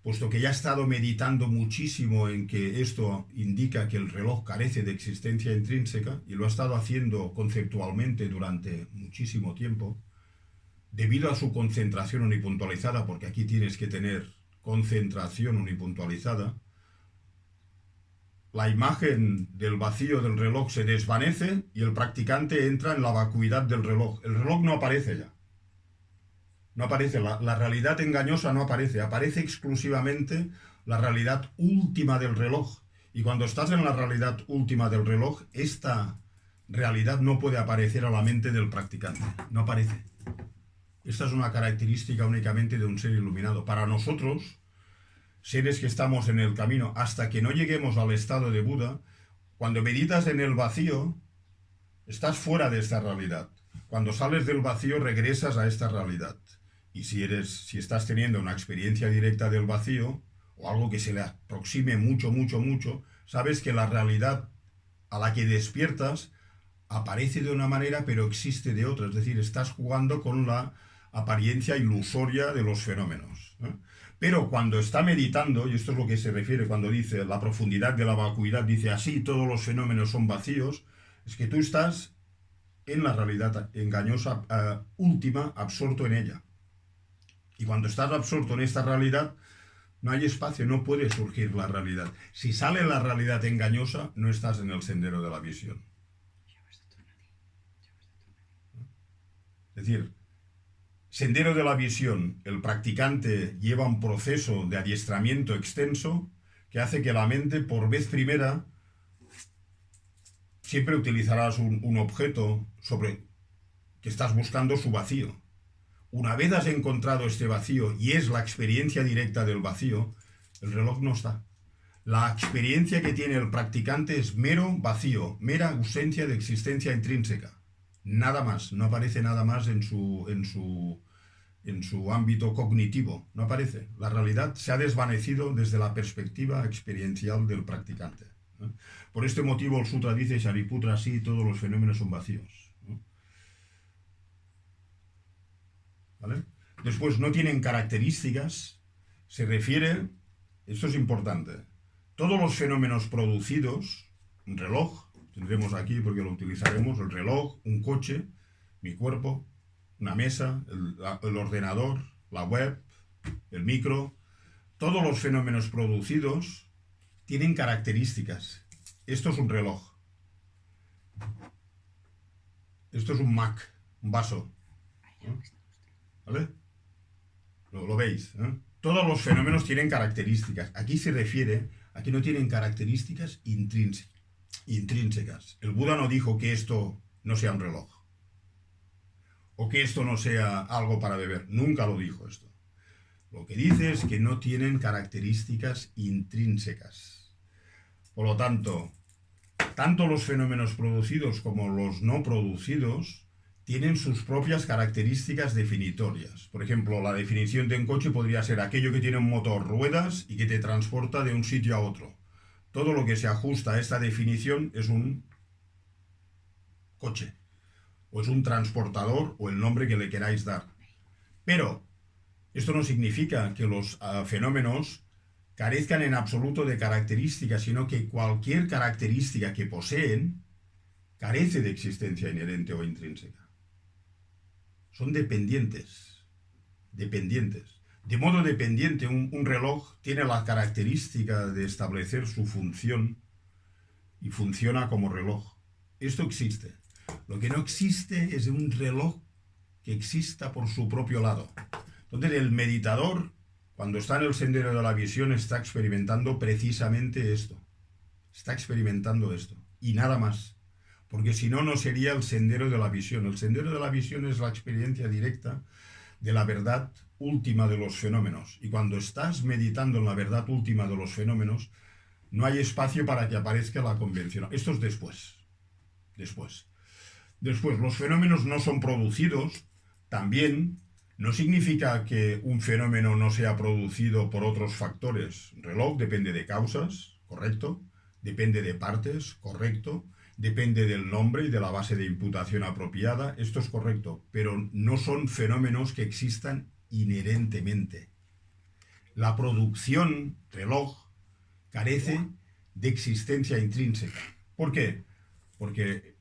puesto que ya he estado meditando muchísimo en que esto indica que el reloj carece de existencia intrínseca, y lo he estado haciendo conceptualmente durante muchísimo tiempo, debido a su concentración unipuntualizada, porque aquí tienes que tener concentración unipuntualizada, la imagen del vacío del reloj se desvanece y el practicante entra en la vacuidad del reloj. El reloj no aparece ya. No aparece, la realidad engañosa no aparece, aparece exclusivamente la realidad última del reloj. Y cuando estás en la realidad última del reloj, esta realidad no puede aparecer a la mente del practicante, no aparece. Esta es una característica únicamente de un ser iluminado. Para nosotros, seres que estamos en el camino, hasta que no lleguemos al estado de Buda, cuando meditas en el vacío, estás fuera de esta realidad. Cuando sales del vacío, regresas a esta realidad. Y si estás teniendo una experiencia directa del vacío, o algo que se le aproxime mucho, sabes que la realidad a la que despiertas aparece de una manera, pero existe de otra. Es decir, estás jugando con la apariencia ilusoria de los fenómenos, ¿no? Pero cuando está meditando, y esto es lo que se refiere cuando dice la profundidad de la vacuidad, dice así todos los fenómenos son vacíos, es que tú estás en la realidad engañosa última, absorto en ella. Y cuando estás absorto en esta realidad, no hay espacio, no puede surgir la realidad. Si sale la realidad engañosa, no estás en el sendero de la visión. Es decir, sendero de la visión, el practicante lleva un proceso de adiestramiento extenso que hace que la mente, por vez primera, siempre utilizarás un objeto sobre que estás buscando su vacío. Una vez has encontrado este vacío y es la experiencia directa del vacío, el reloj no está. La experiencia que tiene el practicante es mero vacío, mera ausencia de existencia intrínseca. Nada más, no aparece nada más en su ámbito cognitivo, no aparece. La realidad se ha desvanecido desde la perspectiva experiencial del practicante, ¿no? Por este motivo el sutra dice, Shariputra, sí, todos los fenómenos son vacíos, ¿no? ¿Vale? Después, no tienen características, se refiere, esto es importante, todos los fenómenos producidos, un reloj, tendremos aquí porque lo utilizaremos, el reloj, un coche, mi cuerpo, una mesa, el ordenador, la web, el micro, todos los fenómenos producidos tienen características. Esto es un reloj. Esto es un Mac, un vaso, ¿no? ¿Vale? Lo veis, ¿eh? Todos los fenómenos tienen características. Aquí se refiere a que no tienen características intrínsecas. El Buda no dijo que esto no sea un reloj, o que esto no sea algo para beber. Nunca lo dijo esto. Lo que dice es que no tienen características intrínsecas. Por lo tanto, tanto los fenómenos producidos como los no producidos tienen sus propias características definitorias. Por ejemplo, la definición de un coche podría ser aquello que tiene un motor, ruedas y que te transporta de un sitio a otro. Todo lo que se ajusta a esta definición es un coche, o es un transportador, o el nombre que le queráis dar. Pero esto no significa que los fenómenos carezcan en absoluto de características, sino que cualquier característica que poseen carece de existencia inherente o intrínseca. Son dependientes. De modo dependiente, un reloj tiene la característica de establecer su función y funciona como reloj. Esto existe. Lo que no existe es un reloj que exista por su propio lado. Entonces el meditador, cuando está en el sendero de la visión, está experimentando precisamente esto. Está experimentando esto. Y nada más. Porque si no, no sería el sendero de la visión. El sendero de la visión es la experiencia directa de la verdad última de los fenómenos. Y cuando estás meditando en la verdad última de los fenómenos, no hay espacio para que aparezca la convención. Esto es después. Después, los fenómenos no son producidos. También no significa que un fenómeno no sea producido por otros factores. Un reloj depende de causas, correcto. Depende de partes, correcto. Depende del nombre y de la base de imputación apropiada. Esto es correcto, pero no son fenómenos que existan inherentemente. La producción reloj carece de existencia intrínseca. ¿Por qué? Porque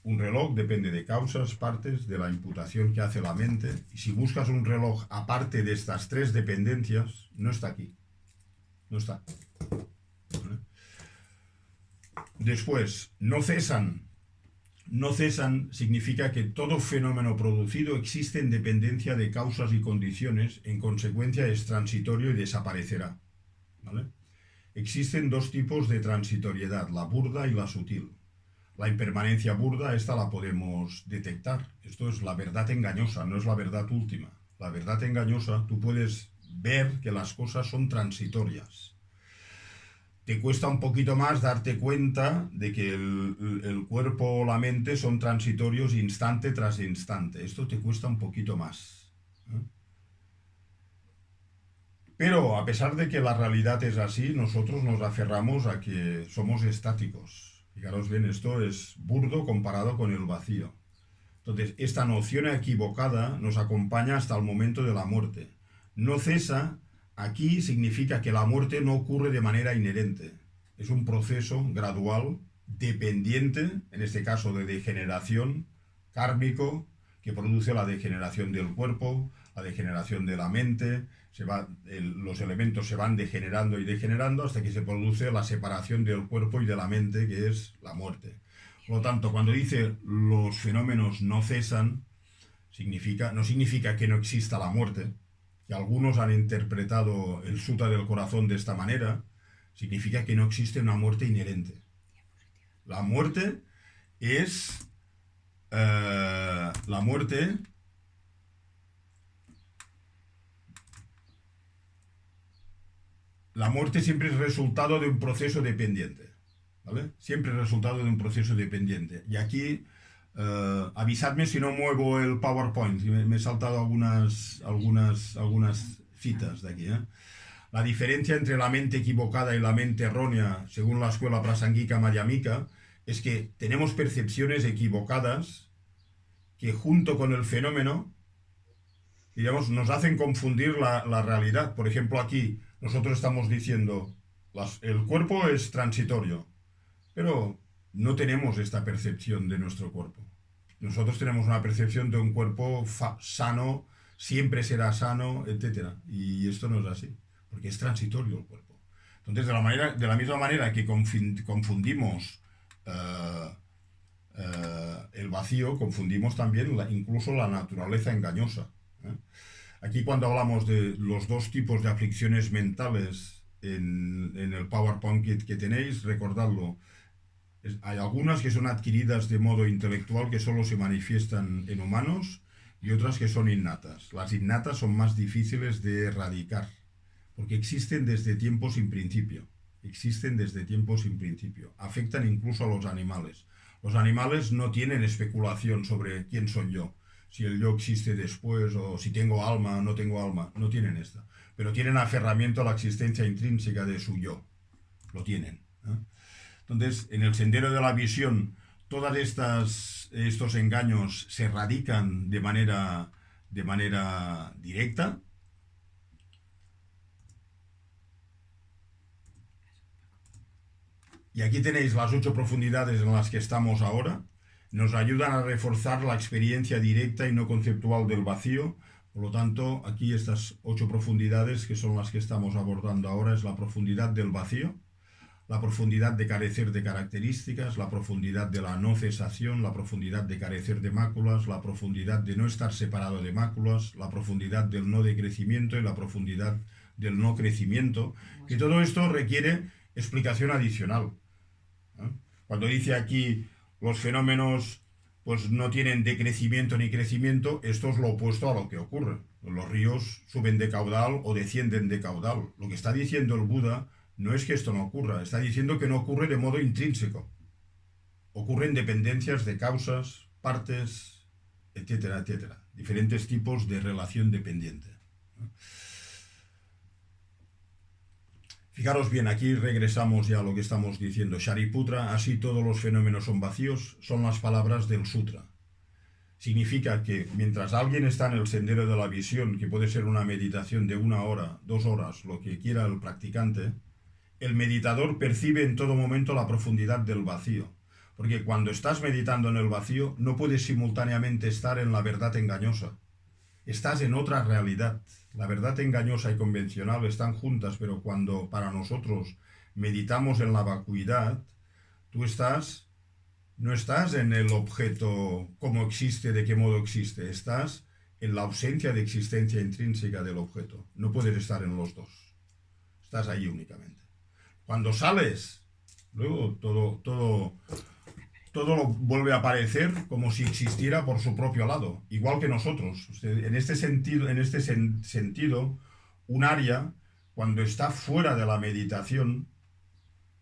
un reloj depende de causas, partes, de la imputación que hace la mente. Y si buscas un reloj aparte de estas tres dependencias, no está aquí. No está. Después, no cesan. No cesan significa que todo fenómeno producido existe en dependencia de causas y condiciones, en consecuencia es transitorio y desaparecerá, ¿vale? Existen dos tipos de transitoriedad, la burda y la sutil. la impermanencia burda, esta la podemos detectar. Esto es la verdad engañosa, no es la verdad última. La verdad engañosa, tú puedes ver que las cosas son transitorias. Te cuesta un poquito más darte cuenta de que el cuerpo o la mente son transitorios instante tras instante. Esto te cuesta un poquito más. Pero a pesar de que la realidad es así, nosotros nos aferramos a que somos estáticos. Fijaros bien, esto es burdo comparado con el vacío. Entonces, esta noción equivocada nos acompaña hasta el momento de la muerte. No cesa, aquí significa que la muerte no ocurre de manera inherente. Es un proceso gradual, dependiente, en este caso de degeneración, kármico, que produce la degeneración del cuerpo, la degeneración de la mente, los elementos se van degenerando y degenerando hasta que se produce la separación del cuerpo y de la mente, que es la muerte. Por lo tanto, cuando dice los fenómenos no cesan, no significa que no exista la muerte, que algunos han interpretado el Sutta del Corazón de esta manera, significa que no existe una muerte inherente. La muerte es... la muerte... La muerte siempre es resultado de un proceso dependiente, ¿vale? Siempre es resultado de un proceso dependiente. Y aquí, avisadme si no muevo el PowerPoint, me he saltado algunas citas de aquí, ¿eh? La diferencia entre la mente equivocada y la mente errónea, según la escuela prasanguika mayamika, es que tenemos percepciones equivocadas que junto con el fenómeno, digamos, nos hacen confundir la realidad. Por ejemplo, aquí nosotros estamos diciendo, el cuerpo es transitorio, pero no tenemos esta percepción de nuestro cuerpo. Nosotros tenemos una percepción de un cuerpo sano, siempre será sano, etc. Y esto no es así, porque es transitorio el cuerpo. Entonces, de la misma manera que confundimos el vacío, confundimos también incluso la naturaleza engañosa, ¿eh? Aquí cuando hablamos de los dos tipos de aflicciones mentales en el PowerPoint que tenéis, recordadlo. Hay algunas que son adquiridas de modo intelectual, que solo se manifiestan en humanos, y otras que son innatas. Las innatas son más difíciles de erradicar, porque existen desde tiempos sin principio. Existen desde tiempos sin principio. Afectan incluso a los animales. Los animales no tienen especulación sobre quién soy yo, si el yo existe después, o si tengo alma o no tengo alma. No tienen esta. Pero tienen aferramiento a la existencia intrínseca de su yo. Lo tienen, ¿eh? Entonces, en el sendero de la visión, todos estos engaños se radican de manera directa. Y aquí tenéis las 8 profundidades en las que estamos ahora. Nos ayudan a reforzar la experiencia directa y no conceptual del vacío. Por lo tanto, aquí estas 8 profundidades, que son las que estamos abordando ahora, es la profundidad del vacío, la profundidad de carecer de características, la profundidad de la no cesación, la profundidad de carecer de máculas, la profundidad de no estar separado de máculas, la profundidad del no decrecimiento y la profundidad del no crecimiento. Y todo esto requiere explicación adicional, ¿eh? Cuando dice aquí los fenómenos pues no tienen decrecimiento ni crecimiento, esto es lo opuesto a lo que ocurre. Los ríos suben de caudal o descienden de caudal. Lo que está diciendo el Buda no es que esto no ocurra, está diciendo que no ocurre de modo intrínseco. Ocurren dependencias de causas, partes, etcétera, etcétera. Diferentes tipos de relación dependiente. Fijaros bien, aquí regresamos ya a lo que estamos diciendo. Shariputra, así todos los fenómenos son vacíos, son las palabras del sutra. Significa que mientras alguien está en el sendero de la visión, que puede ser una meditación de 1 hora, 2 horas, lo que quiera el practicante, el meditador percibe en todo momento la profundidad del vacío. Porque cuando estás meditando en el vacío, no puedes simultáneamente estar en la verdad engañosa. Estás en otra realidad. La verdad engañosa y convencional están juntas, pero cuando para nosotros meditamos en la vacuidad, tú no estás en el objeto, cómo existe, de qué modo existe, estás en la ausencia de existencia intrínseca del objeto. No puedes estar en los dos. Estás ahí únicamente. Cuando sales, luego todo todo lo vuelve a aparecer como si existiera por su propio lado, igual que nosotros. En este sentido, un área, cuando está fuera de la meditación,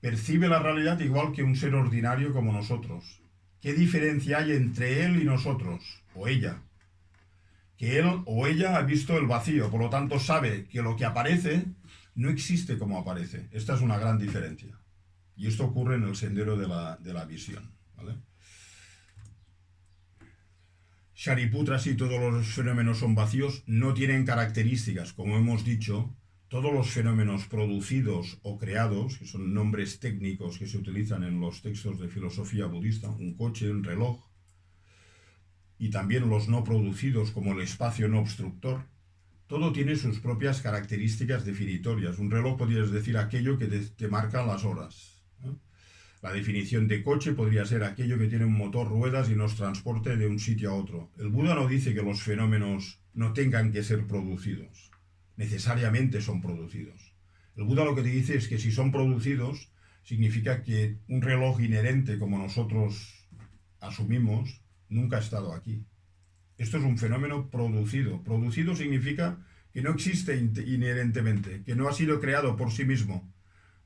percibe la realidad igual que un ser ordinario como nosotros. ¿Qué diferencia hay entre él y nosotros? O ella. Que él o ella ha visto el vacío, por lo tanto sabe que lo que aparece no existe como aparece. Esta es una gran diferencia. Y esto ocurre en el sendero de la visión. ¿Vale? Shariputra, si todos los fenómenos son vacíos, no tienen características. Como hemos dicho, todos los fenómenos producidos o creados, que son nombres técnicos que se utilizan en los textos de filosofía budista, un coche, un reloj, y también los no producidos como el espacio no obstructor, todo tiene sus propias características definitorias. Un reloj podrías decir aquello que te marca las horas, ¿eh? La definición de coche podría ser aquello que tiene un motor, ruedas y nos transporte de un sitio a otro. El Buda no dice que los fenómenos no tengan que ser producidos. Necesariamente son producidos. El Buda lo que te dice es que si son producidos, significa que un reloj inherente como nosotros asumimos, nunca ha estado aquí. Esto es un fenómeno producido. Producido significa que no existe inherentemente, que no ha sido creado por sí mismo,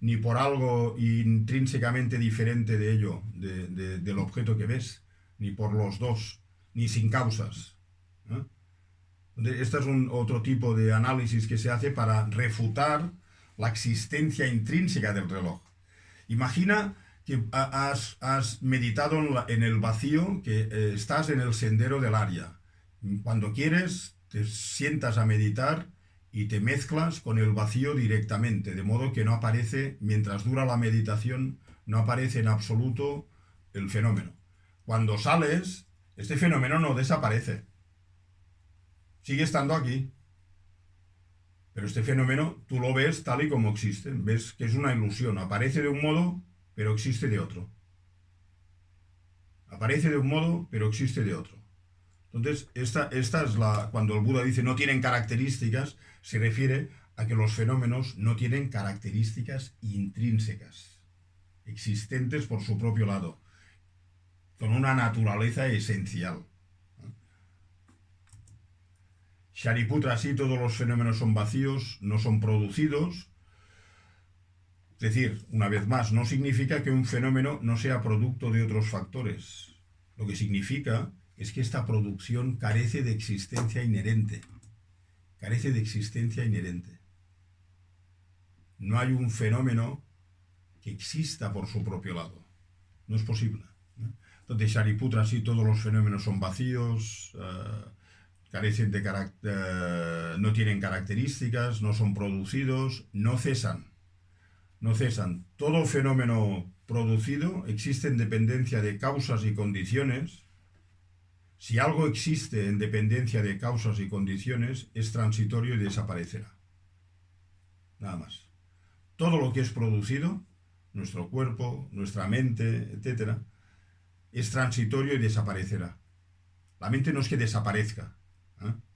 ni por algo intrínsecamente diferente de ello, del objeto que ves, ni por los dos, ni sin causas. ¿Eh? Este es otro tipo de análisis que se hace para refutar la existencia intrínseca del reloj. Imagina que has meditado en el vacío, que estás en el sendero del Arya. Cuando quieres, te sientas a meditar y te mezclas con el vacío directamente, de modo que no aparece, mientras dura la meditación, no aparece en absoluto el fenómeno. Cuando sales, este fenómeno no desaparece. Sigue estando aquí. Pero este fenómeno tú lo ves tal y como existe. Ves que es una ilusión. Aparece de un modo, pero existe de otro. Aparece de un modo, pero existe de otro. Entonces, esta es cuando el Buda dice no tienen características, se refiere a que los fenómenos no tienen características intrínsecas, existentes por su propio lado, con una naturaleza esencial. Shariputra, así todos los fenómenos son vacíos, no son producidos. Es decir, una vez más, no significa que un fenómeno no sea producto de otros factores. Lo que significa es que esta producción carece de existencia inherente. Carece de existencia inherente. No hay un fenómeno que exista por su propio lado. No es posible. Entonces, Shariputra, sí, todos los fenómenos son vacíos, carecen de no tienen características, no son producidos, no cesan. No cesan. Todo fenómeno producido existe en dependencia de causas y condiciones. Si algo existe en dependencia de causas y condiciones, es transitorio y desaparecerá. Nada más. Todo lo que es producido, nuestro cuerpo, nuestra mente, etc., es transitorio y desaparecerá. La mente no es que desaparezca,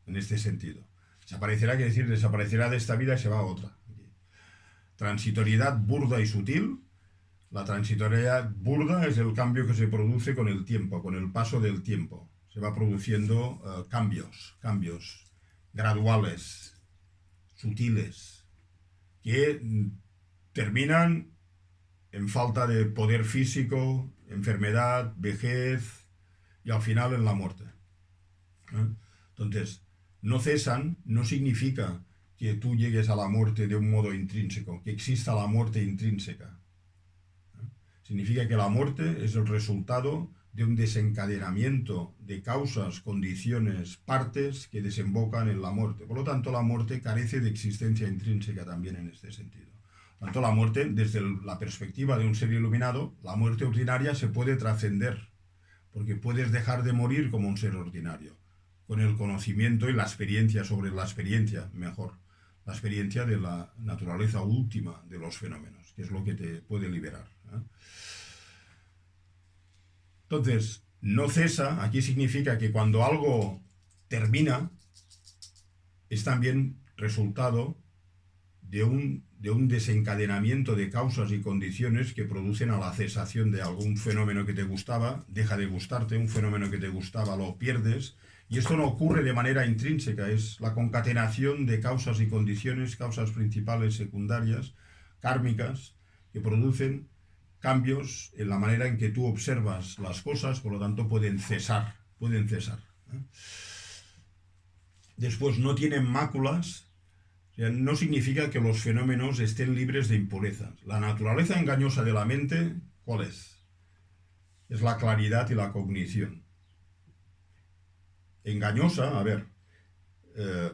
en este sentido. Desaparecerá quiere decir desaparecerá de esta vida y se va a otra. Transitoriedad burda y sutil. La transitoriedad burda es el cambio que se produce con el tiempo, con el paso del tiempo. Se va produciendo cambios graduales, sutiles, que terminan en falta de poder físico, enfermedad, vejez y al final en la muerte. Entonces, no cesan no significa que tú llegues a la muerte de un modo intrínseco, que exista la muerte intrínseca. Significa que la muerte es el resultado de un desencadenamiento de causas, condiciones, partes que desembocan en la muerte. Por lo tanto, la muerte carece de existencia intrínseca también en este sentido. Por lo tanto, la muerte, desde la perspectiva de un ser iluminado, la muerte ordinaria se puede trascender, porque puedes dejar de morir como un ser ordinario, con el conocimiento y la experiencia sobre la experiencia, mejor, la experiencia de la naturaleza última de los fenómenos, que es lo que te puede liberar. Entonces, no cesa, aquí significa que cuando algo termina, es también resultado de un de un desencadenamiento de causas y condiciones que producen a la cesación de algún fenómeno que te gustaba, deja de gustarte, un fenómeno que te gustaba lo pierdes, y esto no ocurre de manera intrínseca, es la concatenación de causas y condiciones, causas principales, secundarias, kármicas, que producen cambios en la manera en que tú observas las cosas, por lo tanto pueden cesar, pueden cesar. Después, no tienen máculas. O sea, no significa que los fenómenos estén libres de impurezas. La naturaleza engañosa de la mente, ¿cuál es? Es la claridad y la cognición. Engañosa, a ver,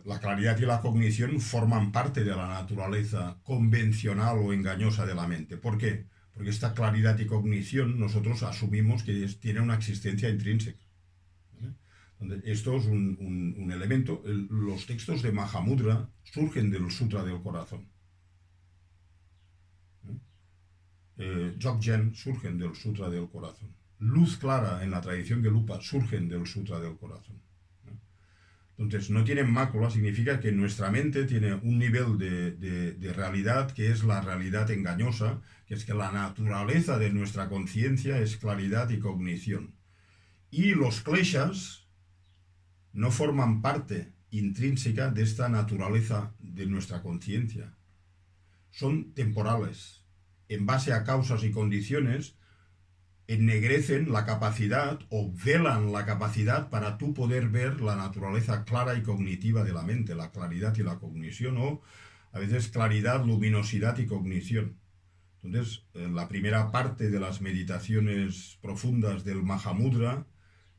la claridad y la cognición forman parte de la naturaleza convencional o engañosa de la mente. ¿Por qué? Porque esta claridad y cognición nosotros asumimos que tiene una existencia intrínseca. ¿Vale? Esto es un elemento. Los textos de Mahamudra surgen del Sutra del Corazón. Dzogchen surgen del Sutra del Corazón. Luz clara en la tradición de Lupa surgen del Sutra del Corazón. Entonces, no tienen mácula, significa que nuestra mente tiene un nivel de realidad que es la realidad engañosa, que es que la naturaleza de nuestra conciencia es claridad y cognición. Y los kleshas no forman parte intrínseca de esta naturaleza de nuestra conciencia. Son temporales. En base a causas y condiciones, ennegrecen la capacidad o velan la capacidad para tú poder ver la naturaleza clara y cognitiva de la mente, la claridad y la cognición, o a veces claridad, luminosidad y cognición. Entonces, la primera parte de las meditaciones profundas del Mahamudra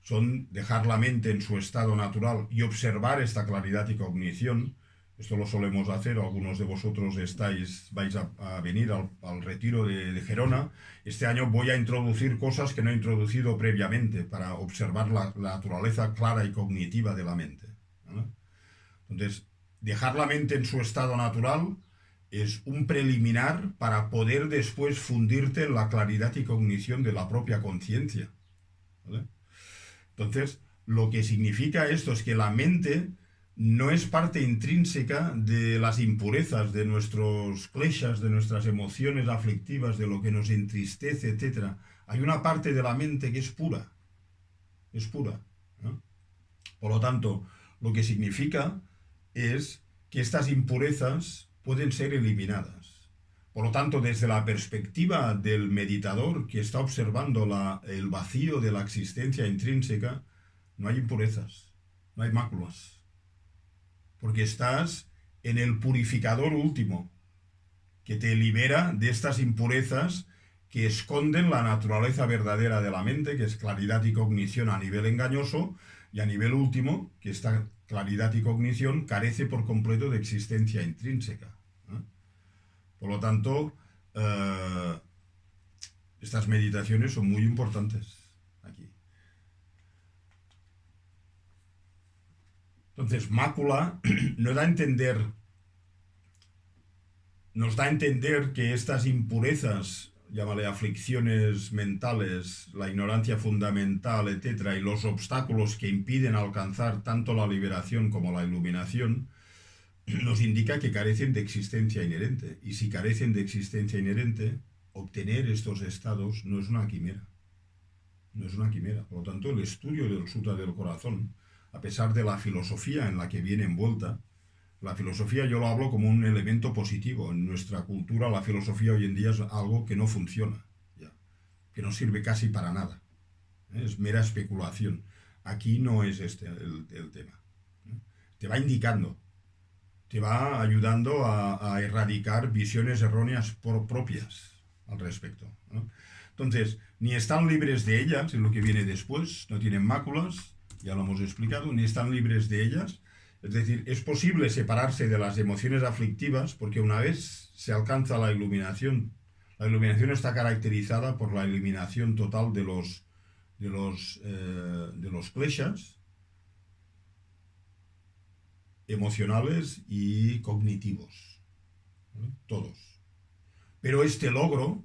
son dejar la mente en su estado natural y observar esta claridad y cognición. Esto lo solemos hacer, algunos de vosotros vais a venir al retiro de Gerona. Este año voy a introducir cosas que no he introducido previamente para observar la naturaleza clara y cognitiva de la mente, ¿vale? Entonces, dejar la mente en su estado natural es un preliminar para poder después fundirte en la claridad y cognición de la propia conciencia, ¿vale? Entonces, lo que significa esto es que la mente no es parte intrínseca de las impurezas, de nuestros kleshas, de nuestras emociones aflictivas, de lo que nos entristece, etc. Hay una parte de la mente que es pura, ¿no? Por lo tanto, lo que significa es que estas impurezas pueden ser eliminadas. Por lo tanto, desde la perspectiva del meditador que está observando el vacío de la existencia intrínseca, no hay impurezas, no hay máculas. Porque estás en el purificador último, que te libera de estas impurezas que esconden la naturaleza verdadera de la mente, que es claridad y cognición a nivel engañoso, y a nivel último, que esta claridad y cognición carece por completo de existencia intrínseca, ¿eh? Por lo tanto, estas meditaciones son muy importantes aquí. Entonces, mácula nos da a entender que estas impurezas, llámale aflicciones mentales, la ignorancia fundamental, etc., y los obstáculos que impiden alcanzar tanto la liberación como la iluminación, nos indica que carecen de existencia inherente. Y si carecen de existencia inherente, obtener estos estados no es una quimera. No es una quimera. Por lo tanto, el estudio del Sutra del Corazón, a pesar de la filosofía en la que viene envuelta, la filosofía yo lo hablo como un elemento positivo. En nuestra cultura la filosofía hoy en día es algo que no funciona, ¿ya? Que no sirve casi para nada, ¿eh? Es mera especulación. Aquí no es este el tema, ¿eh? Te va indicando, te va ayudando a erradicar visiones erróneas propias al respecto, ¿no? Entonces, ni están libres de ellas, en lo que viene después, no tienen máculas, ya lo hemos explicado, ni están libres de ellas. Es decir, es posible separarse de las emociones aflictivas porque una vez se alcanza la iluminación está caracterizada por la eliminación total de los kleshas emocionales y cognitivos, ¿vale? Todos. Pero este logro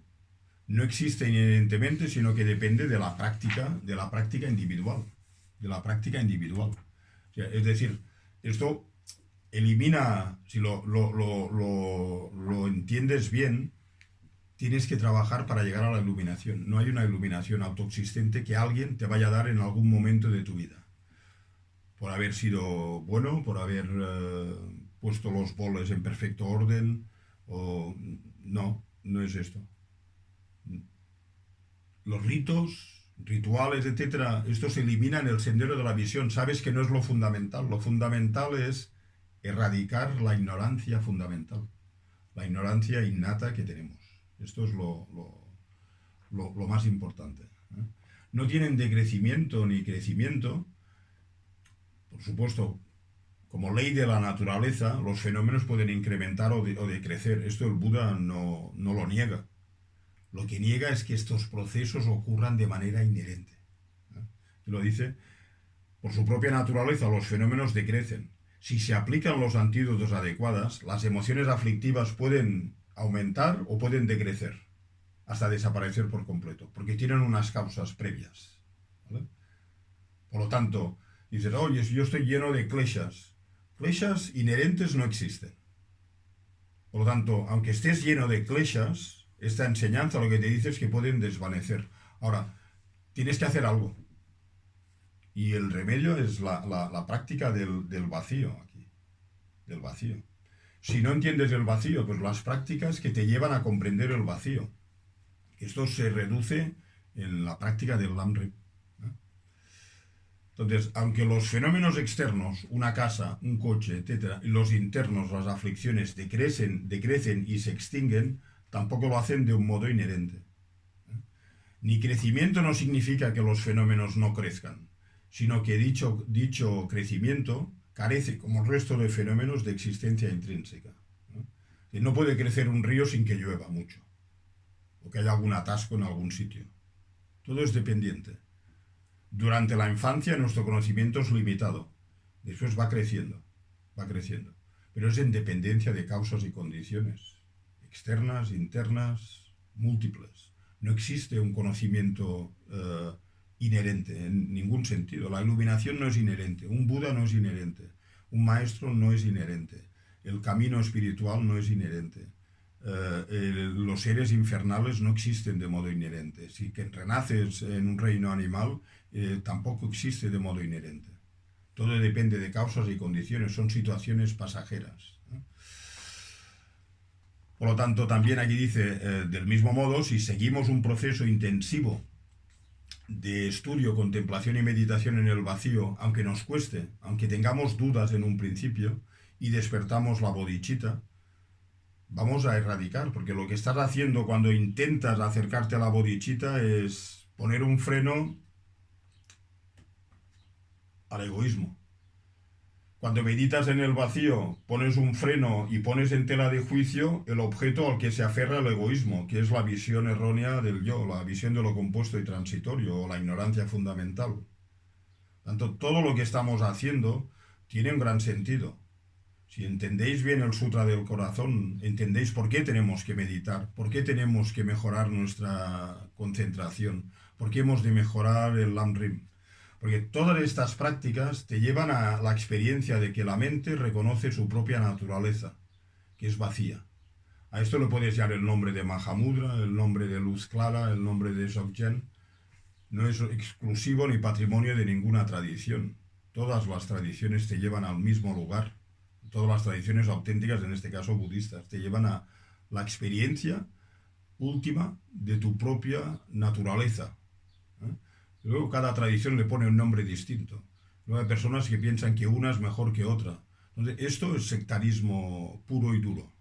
no existe inherentemente, sino que depende de la práctica individual. O sea, es decir, esto elimina, si lo entiendes bien, tienes que trabajar para llegar a la iluminación. No hay una iluminación autoexistente que alguien te vaya a dar en algún momento de tu vida. Por haber sido bueno, por haber puesto los boles en perfecto orden, o no, no es esto. Los ritos, rituales, etcétera, esto se elimina en el sendero de la visión. Sabes que no es lo fundamental. Lo fundamental es erradicar la ignorancia fundamental, la ignorancia innata que tenemos. Esto es lo más importante. ¿Eh? No tienen decrecimiento ni crecimiento. Por supuesto, como ley de la naturaleza, los fenómenos pueden incrementar o decrecer. Esto el Buda no lo niega. Lo que niega es que estos procesos ocurran de manera inherente. ¿Eh? Y lo dice, por su propia naturaleza, los fenómenos decrecen. Si se aplican los antídotos adecuados, las emociones aflictivas pueden aumentar o pueden decrecer, hasta desaparecer por completo, porque tienen unas causas previas. ¿Vale? Por lo tanto, dices, oye, yo estoy lleno de kleshas. Kleshas inherentes no existen. Por lo tanto, aunque estés lleno de kleshas, esta enseñanza lo que te dice es que pueden desvanecer. Ahora, tienes que hacer algo. Y el remedio es la práctica del vacío aquí, del vacío. Si no entiendes el vacío, pues las prácticas que te llevan a comprender el vacío. Esto se reduce en la práctica del Lamrim. Entonces, aunque los fenómenos externos, una casa, un coche, etcétera, y los internos, las aflicciones, decrecen y se extinguen, tampoco lo hacen de un modo inherente. Ni crecimiento no significa que los fenómenos no crezcan, sino que dicho crecimiento carece, como el resto de fenómenos, de existencia intrínseca. No puede crecer un río sin que llueva mucho, o que haya algún atasco en algún sitio. Todo es dependiente. Durante la infancia nuestro conocimiento es limitado, después va creciendo, pero es en dependencia de causas y condiciones, externas, internas, múltiples. No existe un conocimiento inherente en ningún sentido. La iluminación no es inherente, un Buda no es inherente, un maestro no es inherente, el camino espiritual no es inherente. Los seres infernales no existen de modo inherente. Si que renaces en un reino animal, tampoco existe de modo inherente. Todo depende de causas y condiciones, son situaciones pasajeras. Por lo tanto, también aquí dice, del mismo modo, si seguimos un proceso intensivo de estudio, contemplación y meditación en el vacío, aunque nos cueste, aunque tengamos dudas en un principio, y despertamos la bodhicitta, vamos a erradicar, porque lo que estás haciendo cuando intentas acercarte a la bodhicitta es poner un freno al egoísmo. Cuando meditas en el vacío, pones un freno y pones en tela de juicio el objeto al que se aferra el egoísmo, que es la visión errónea del yo, la visión de lo compuesto y transitorio, o la ignorancia fundamental. Tanto, todo lo que estamos haciendo tiene un gran sentido. Si entendéis bien el Sutra del Corazón, entendéis por qué tenemos que meditar, por qué tenemos que mejorar nuestra concentración, por qué hemos de mejorar el Lamrim. Porque todas estas prácticas te llevan a la experiencia de que la mente reconoce su propia naturaleza, que es vacía. A esto le puedes llamar el nombre de Mahamudra, el nombre de Luz Clara, el nombre de Dzogchen. No es exclusivo ni patrimonio de ninguna tradición. Todas las tradiciones te llevan al mismo lugar. Todas las tradiciones auténticas, en este caso budistas, te llevan a la experiencia última de tu propia naturaleza. Luego cada tradición le pone un nombre distinto. Luego hay personas que piensan que una es mejor que otra. Entonces, esto es sectarismo puro y duro.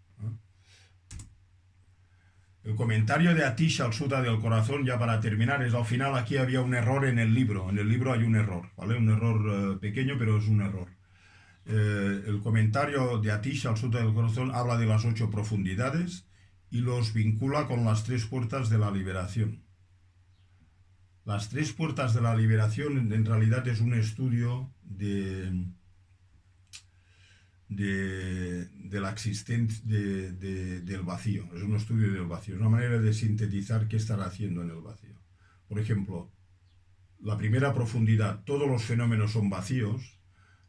El comentario de Atisha al Sutta del Corazón, ya para terminar, es al final aquí había un error en el libro. En el libro hay un error, ¿vale? Un error pequeño, pero es un error. El comentario de Atisha al Sutta del Corazón habla de las 8 profundidades y los vincula con las 3 puertas de la liberación. Las 3 puertas de la liberación en realidad es un estudio de la existencia del vacío. Es un estudio del vacío, es una manera de sintetizar qué estará haciendo en el vacío. Por ejemplo, la primera profundidad, todos los fenómenos son vacíos,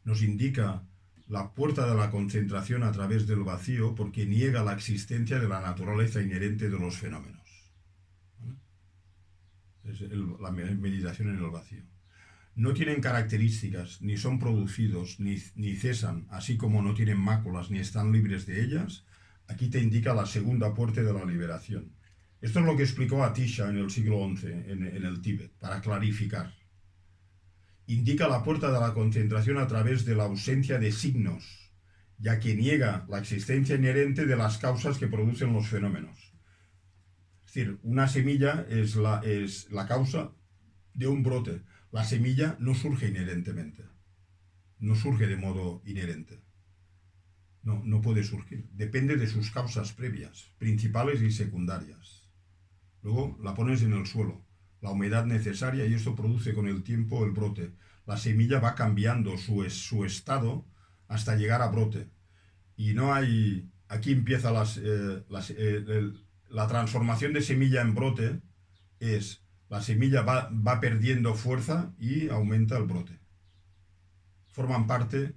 nos indica la puerta de la concentración a través del vacío porque niega la existencia de la naturaleza inherente de los fenómenos. ¿Vale? Es la meditación en el vacío. No tienen características, ni son producidos, ni cesan, así como no tienen máculas, ni están libres de ellas. Aquí te indica la segunda puerta de la liberación. Esto es lo que explicó Atisha en el siglo XI, en el Tíbet, para clarificar. Indica la puerta de la concentración a través de la ausencia de signos, ya que niega la existencia inherente de las causas que producen los fenómenos. Es decir, una semilla es la causa de un brote. La semilla no surge inherentemente, no surge de modo inherente. No puede surgir. Depende de sus causas previas, principales y secundarias. Luego la pones en el suelo, la humedad necesaria, y esto produce con el tiempo el brote. La semilla va cambiando su estado hasta llegar a brote. Y no hay... Aquí empieza la transformación de semilla en brote. La semilla va perdiendo fuerza y aumenta el brote. Forman parte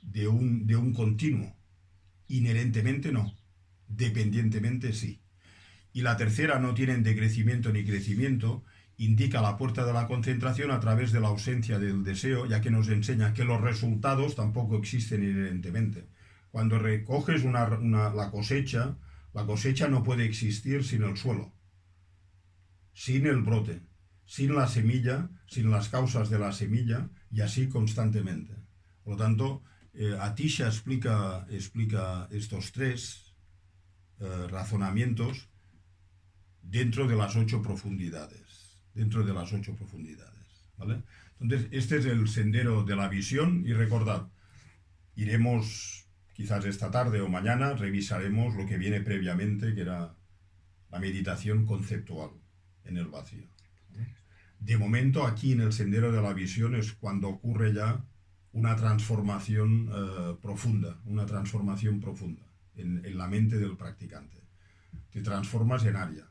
de un continuo. Inherentemente no, dependientemente sí. Y la tercera, no tienen decrecimiento ni crecimiento, indica la puerta de la concentración a través de la ausencia del deseo, ya que nos enseña que los resultados tampoco existen inherentemente. Cuando recoges la cosecha no puede existir sin el suelo, sin el brote, sin la semilla, sin las causas de la semilla, y así constantemente. Por lo tanto, Atisha explica estos tres razonamientos dentro de las 8 profundidades. ¿Vale? Entonces, este es el sendero de la visión, y recordad, iremos quizás esta tarde o mañana, revisaremos lo que viene previamente, que era la meditación conceptual en el vacío. De momento, aquí en el sendero de la visión es cuando ocurre ya una transformación profunda en la mente del practicante. Te transformas en Arya,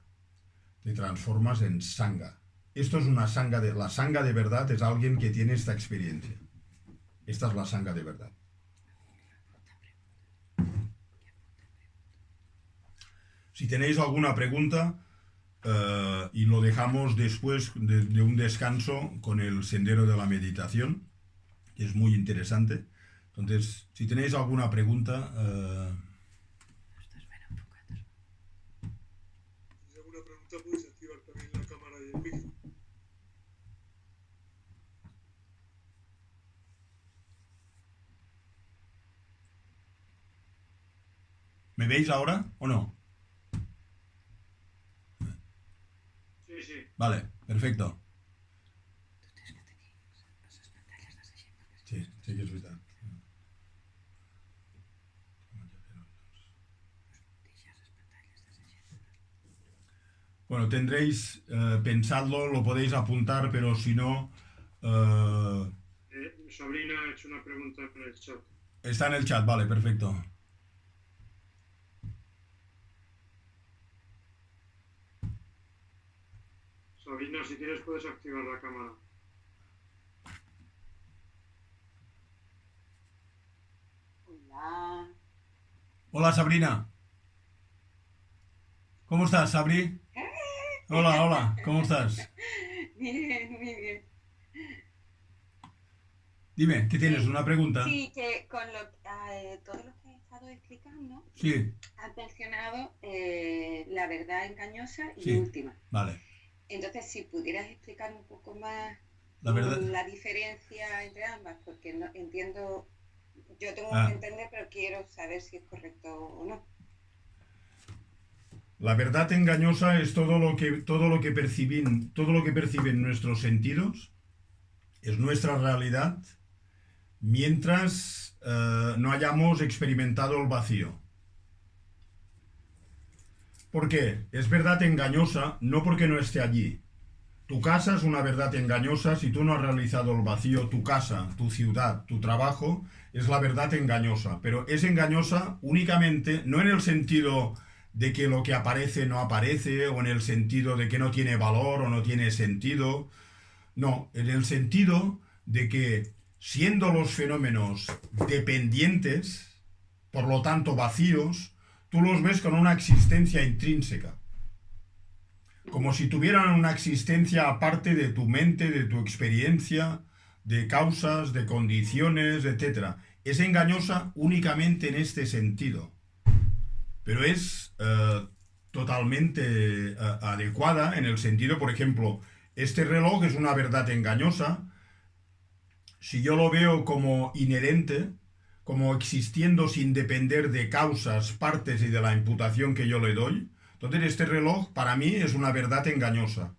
te transformas en Sangha. Esto es una Sangha la Sangha de verdad es alguien que tiene esta experiencia. Esta es la Sangha de verdad. Si tenéis alguna pregunta, y lo dejamos después de un descanso con el sendero de la meditación, que es muy interesante. Entonces, si tenéis alguna pregunta... Si tienes alguna pregunta, puedes activar también la cámara y el micro. ¿Me veis ahora o no? Sí. Vale, perfecto. Sí, sí que es verdad. Bueno, tendréis, pensadlo, lo podéis apuntar, pero si no... Sabrina ha hecho una pregunta en el chat. Está en el chat, vale, perfecto. Sabrina, si quieres puedes activar la cámara. Hola. Hola, Sabrina. ¿Cómo estás, Sabri? Hola, ¿cómo estás? Bien, muy bien. Dime, ¿qué tienes? ¿Una pregunta? Sí, que con todo lo que he estado explicando, Sí, has mencionado la verdad engañosa y sí, última. vale. Entonces, si pudieras explicar un poco más La verdad... la diferencia entre ambas, porque no entiendo, yo tengo Ah. que entender, pero quiero saber si es correcto o no. La verdad engañosa es todo lo que perciben nuestros sentidos, es nuestra realidad, mientras no hayamos experimentado el vacío. ¿Por qué? Es verdad engañosa no porque no esté allí. Tu casa es una verdad engañosa si tú no has realizado el vacío. Tu casa, tu ciudad, tu trabajo es la verdad engañosa, pero es engañosa únicamente no en el sentido de que lo que aparece no aparece, o en el sentido de que no tiene valor o no tiene sentido. No, en el sentido de que siendo los fenómenos dependientes, por lo tanto vacíos, tú los ves con una existencia intrínseca. Como si tuvieran una existencia aparte de tu mente, de tu experiencia, de causas, de condiciones, etc. Es engañosa únicamente en este sentido, pero es totalmente adecuada en el sentido, por ejemplo, este reloj es una verdad engañosa si yo lo veo como inherente, como existiendo sin depender de causas, partes y de la imputación que yo le doy. Entonces este reloj para mí es una verdad engañosa.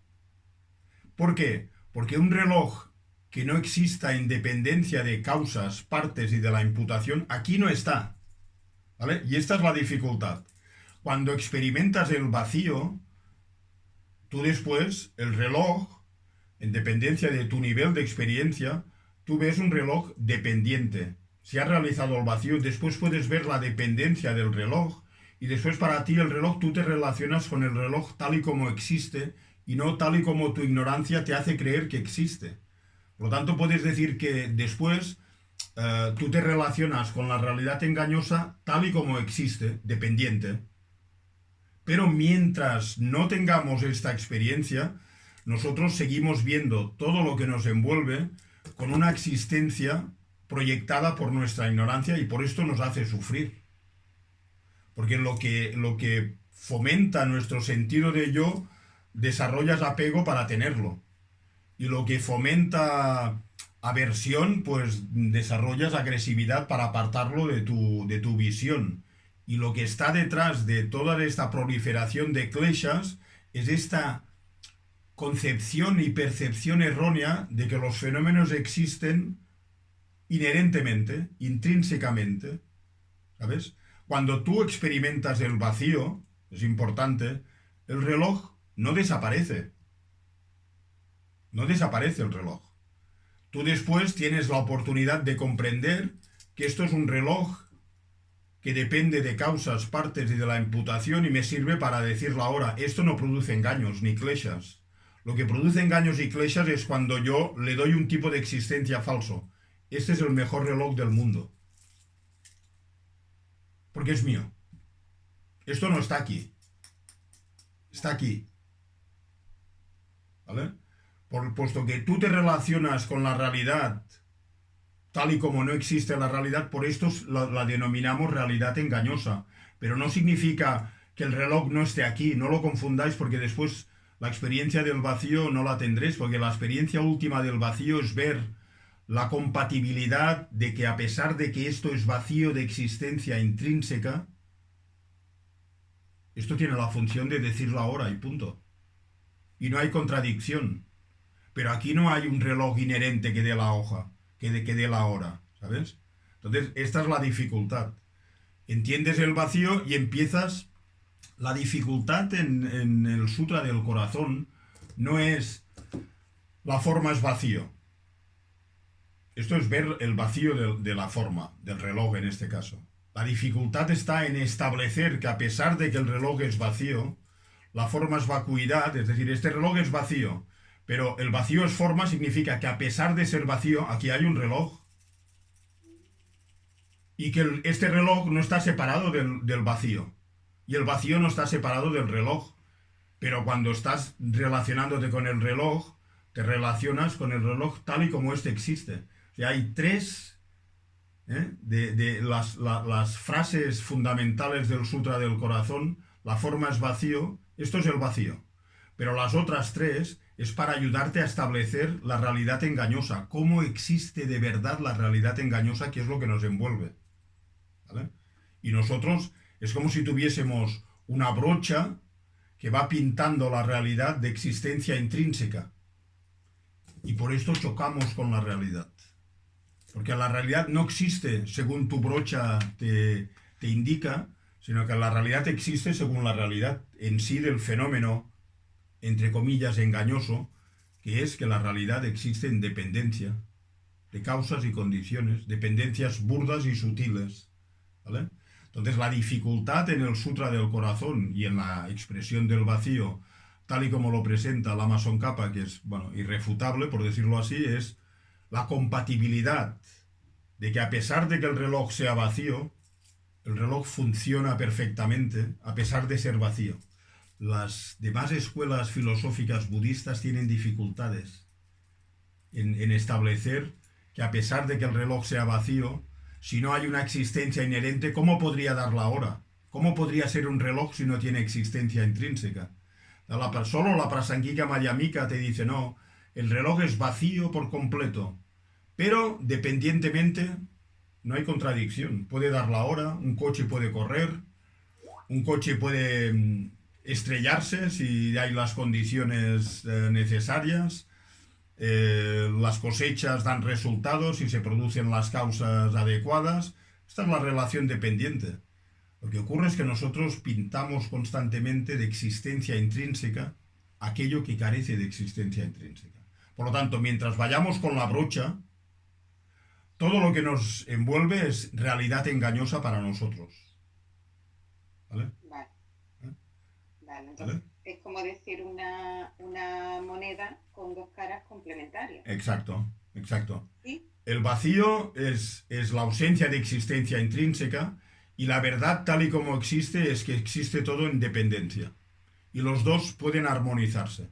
¿Por qué? Porque un reloj que no exista en dependencia de causas, partes y de la imputación, aquí no está. ¿Vale? Y esta es la dificultad. Cuando experimentas el vacío, tú después, el reloj, en dependencia de tu nivel de experiencia, tú ves un reloj dependiente. Si has realizado el vacío, después puedes ver la dependencia del reloj y después para ti el reloj, tú te relacionas con el reloj tal y como existe y no tal y como tu ignorancia te hace creer que existe. Por lo tanto, puedes decir que después tú te relacionas con la realidad engañosa tal y como existe, dependiente. Pero mientras no tengamos esta experiencia, nosotros seguimos viendo todo lo que nos envuelve con una existencia proyectada por nuestra ignorancia y por esto nos hace sufrir. Porque lo que fomenta nuestro sentido de yo, desarrollas apego para tenerlo. Y lo que fomenta aversión, pues desarrollas agresividad para apartarlo de tu visión. Y lo que está detrás de toda esta proliferación de kleshas es esta concepción y percepción errónea de que los fenómenos existen inherentemente, intrínsecamente, ¿sabes? Cuando tú experimentas el vacío, es importante, el reloj no desaparece. No desaparece el reloj. Tú después tienes la oportunidad de comprender que esto es un reloj que depende de causas, partes y de la imputación y me sirve para decir la hora. Esto no produce engaños ni kleshas. Lo que produce engaños y kleshas es cuando yo le doy un tipo de existencia falso. Este es el mejor reloj del mundo. Porque es mío. Esto no está aquí. Está aquí. ¿Vale? Puesto que tú te relacionas con la realidad tal y como no existe la realidad, por esto la denominamos realidad engañosa. Pero no significa que el reloj no esté aquí. No lo confundáis porque después la experiencia del vacío no la tendréis, porque la experiencia última del vacío es ver la compatibilidad de que a pesar de que esto es vacío de existencia intrínseca, esto tiene la función de decir la hora y punto. Y no hay contradicción. Pero aquí no hay un reloj inherente que dé la hoja, que dé la hora, ¿sabes? Entonces, esta es la dificultad. Entiendes el vacío y empiezas... La dificultad en el Sutra del Corazón no es la forma es vacío. Esto es ver el vacío de la forma, del reloj en este caso. La dificultad está en establecer que a pesar de que el reloj es vacío, la forma es vacuidad, es decir, este reloj es vacío, pero el vacío es forma significa que a pesar de ser vacío, aquí hay un reloj. Y que este reloj no está separado del vacío. Y el vacío no está separado del reloj. Pero cuando estás relacionándote con el reloj, te relacionas con el reloj tal y como este existe. O sea, hay tres de las frases fundamentales del Sutra del Corazón. La forma es vacío, esto es el vacío. Pero las otras tres es para ayudarte a establecer la realidad engañosa. Cómo existe de verdad la realidad engañosa, que es lo que nos envuelve. ¿Vale? Y nosotros... Es como si tuviésemos una brocha que va pintando la realidad de existencia intrínseca. Y por esto chocamos con la realidad. Porque la realidad no existe según tu brocha te indica, sino que la realidad existe según la realidad en sí del fenómeno, entre comillas, engañoso, que es que la realidad existe en dependencia de causas y condiciones, dependencias burdas y sutiles. ¿Vale? Entonces la dificultad en el Sutra del Corazón y en la expresión del vacío, tal y como lo presenta Lama Tsongkhapa, que es irrefutable, por decirlo así, es la compatibilidad de que a pesar de que el reloj sea vacío, el reloj funciona perfectamente a pesar de ser vacío. Las demás escuelas filosóficas budistas tienen dificultades en establecer que a pesar de que el reloj sea vacío, si no hay una existencia inherente, ¿cómo podría dar la hora? ¿Cómo podría ser un reloj si no tiene existencia intrínseca? Solo la Prasangika Madhyamika te dice, no, el reloj es vacío por completo, pero dependientemente no hay contradicción. Puede dar la hora, un coche puede correr, un coche puede estrellarse si hay las condiciones necesarias, las cosechas dan resultados y se producen las causas adecuadas. Esta es la relación dependiente. Lo que ocurre es que nosotros pintamos constantemente de existencia intrínseca aquello que carece de existencia intrínseca. Por lo tanto, mientras vayamos con la brocha, todo lo que nos envuelve es realidad engañosa para nosotros. ¿Vale? Vale. ¿Eh? Vale, entonces ¿Vale? es como decir una moneda con dos caras complementarias. Exacto, exacto. ¿Sí? El vacío es la ausencia de existencia intrínseca y la verdad tal y como existe es que existe todo en dependencia. Y los dos pueden armonizarse.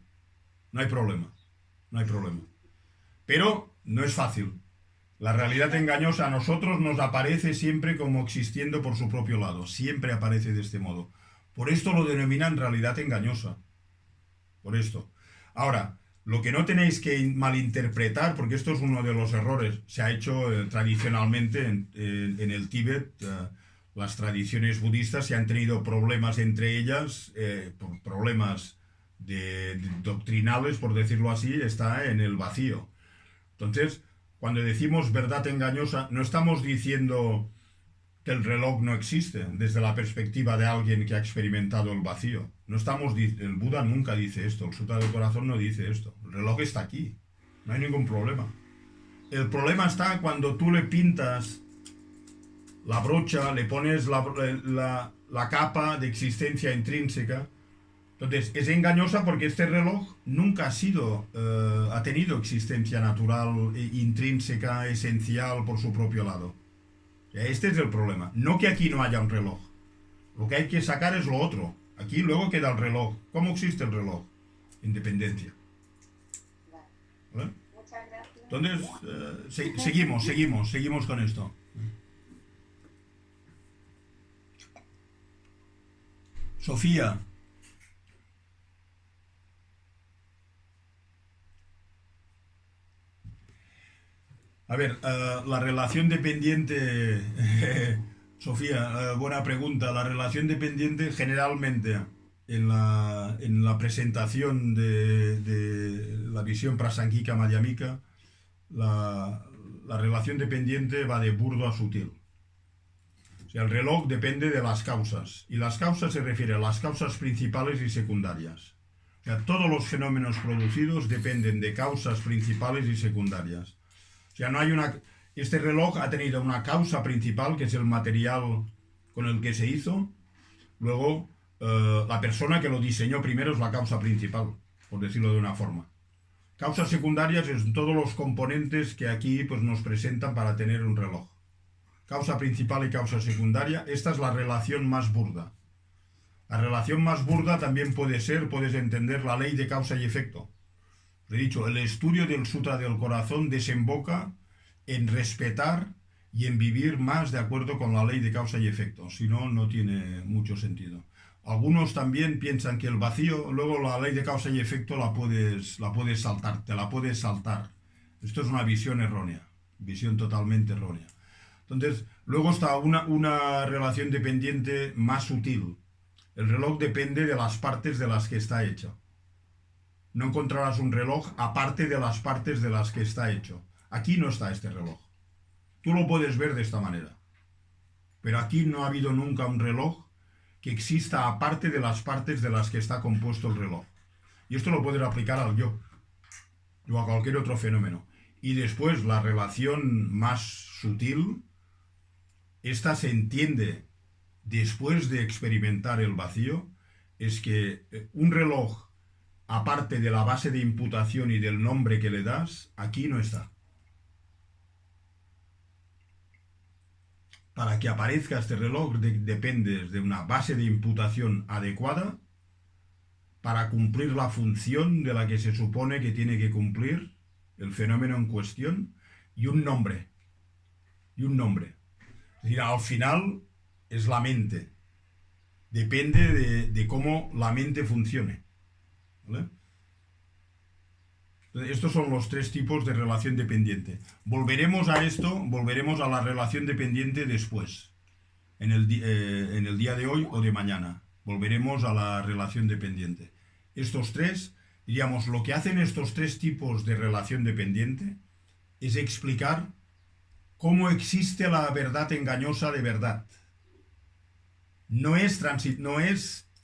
No hay problema. No hay problema. Pero no es fácil. La realidad engañosa a nosotros nos aparece siempre como existiendo por su propio lado. Siempre aparece de este modo. Por esto lo denominan realidad engañosa. Por esto. Ahora, lo que no tenéis que malinterpretar, porque esto es uno de los errores, se ha hecho tradicionalmente en el Tíbet, las tradiciones budistas se han tenido problemas entre ellas, por problemas doctrinales, por decirlo así, está en el vacío. Entonces, cuando decimos verdad engañosa, no estamos diciendo que el reloj no existe desde la perspectiva de alguien que ha experimentado el vacío. No estamos, el Buda nunca dice esto, el Sutra del Corazón no dice esto. El reloj está aquí, no hay ningún problema. El problema está cuando tú le pintas la brocha, le pones la capa de existencia intrínseca. Entonces, es engañosa porque este reloj nunca ha tenido existencia natural, intrínseca, esencial por su propio lado. Este es el problema. No que aquí no haya un reloj. Lo que hay que sacar es lo otro. Aquí luego queda el reloj. ¿Cómo existe el reloj? Independencia. ¿Vale? Muchas gracias. Entonces, seguimos con esto. Sofía. A ver, la relación dependiente, Sofía, buena pregunta. La relación dependiente generalmente en la presentación de la visión Prasangika Madhyamika, la relación dependiente va de burdo a sutil. O sea, el reloj depende de las causas, y las causas se refieren a las causas principales y secundarias. O sea, todos los fenómenos producidos dependen de causas principales y secundarias. O sea, no hay este reloj ha tenido una causa principal, que es el material con el que se hizo. Luego, la persona que lo diseñó primero es la causa principal, por decirlo de una forma. Causas secundarias es todos los componentes que aquí pues, nos presentan para tener un reloj. Causa principal y causa secundaria, esta es la relación más burda. La relación más burda también puedes entender la ley de causa y efecto. He dicho, el estudio del Sutra del Corazón desemboca en respetar y en vivir más de acuerdo con la ley de causa y efecto. Si no, no tiene mucho sentido. Algunos también piensan que el vacío, luego la ley de causa y efecto la puedes saltar, te la puedes saltar. Esto es una visión errónea, visión totalmente errónea. Entonces, luego está una relación dependiente más sutil. El reloj depende de las partes de las que está hecho. No encontrarás un reloj aparte de las partes de las que está hecho. Aquí no está este reloj. Tú lo puedes ver de esta manera. Pero aquí no ha habido nunca un reloj que exista aparte de las partes de las que está compuesto el reloj. Y esto lo puedes aplicar al yo o a cualquier otro fenómeno. Y después la relación más sutil, esta se entiende después de experimentar el vacío, es que un reloj, aparte de la base de imputación y del nombre que le das, aquí no está. para que aparezca este reloj dependes de una base de imputación adecuada para cumplir la función de la que se supone que tiene que cumplir el fenómeno en cuestión y un nombre. Es decir, al final es la mente. Depende de cómo la mente funcione. ¿Vale? Estos son los tres tipos de relación dependiente. Volveremos a la relación dependiente después, en el día de hoy o de mañana. Volveremos a la relación dependiente. Estos tres, diríamos, lo que hacen estos tres tipos de relación dependiente es explicar cómo existe la verdad engañosa de verdad. No es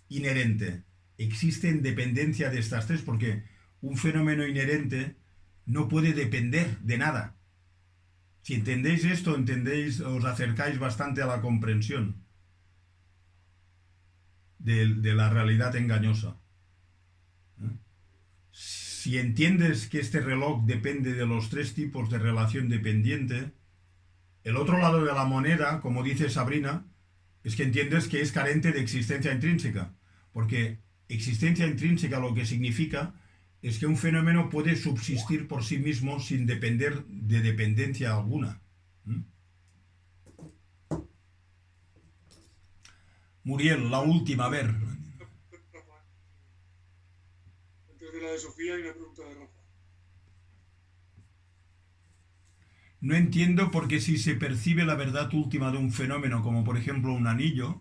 inherente, existe en dependencia de estas tres, porque un fenómeno inherente no puede depender de nada. Si entendéis esto, os acercáis bastante a la comprensión de la realidad engañosa. Si entiendes que este reloj depende de los tres tipos de relación dependiente, el otro lado de la moneda, como dice Sabrina, es que entiendes que es carente de existencia intrínseca, porque existencia intrínseca lo que significa es que un fenómeno puede subsistir por sí mismo sin depender de dependencia alguna. Muriel, la última, a ver. Antes de la de Sofía hay una pregunta de Rafa. No entiendo por qué si se percibe la verdad última de un fenómeno, como por ejemplo un anillo,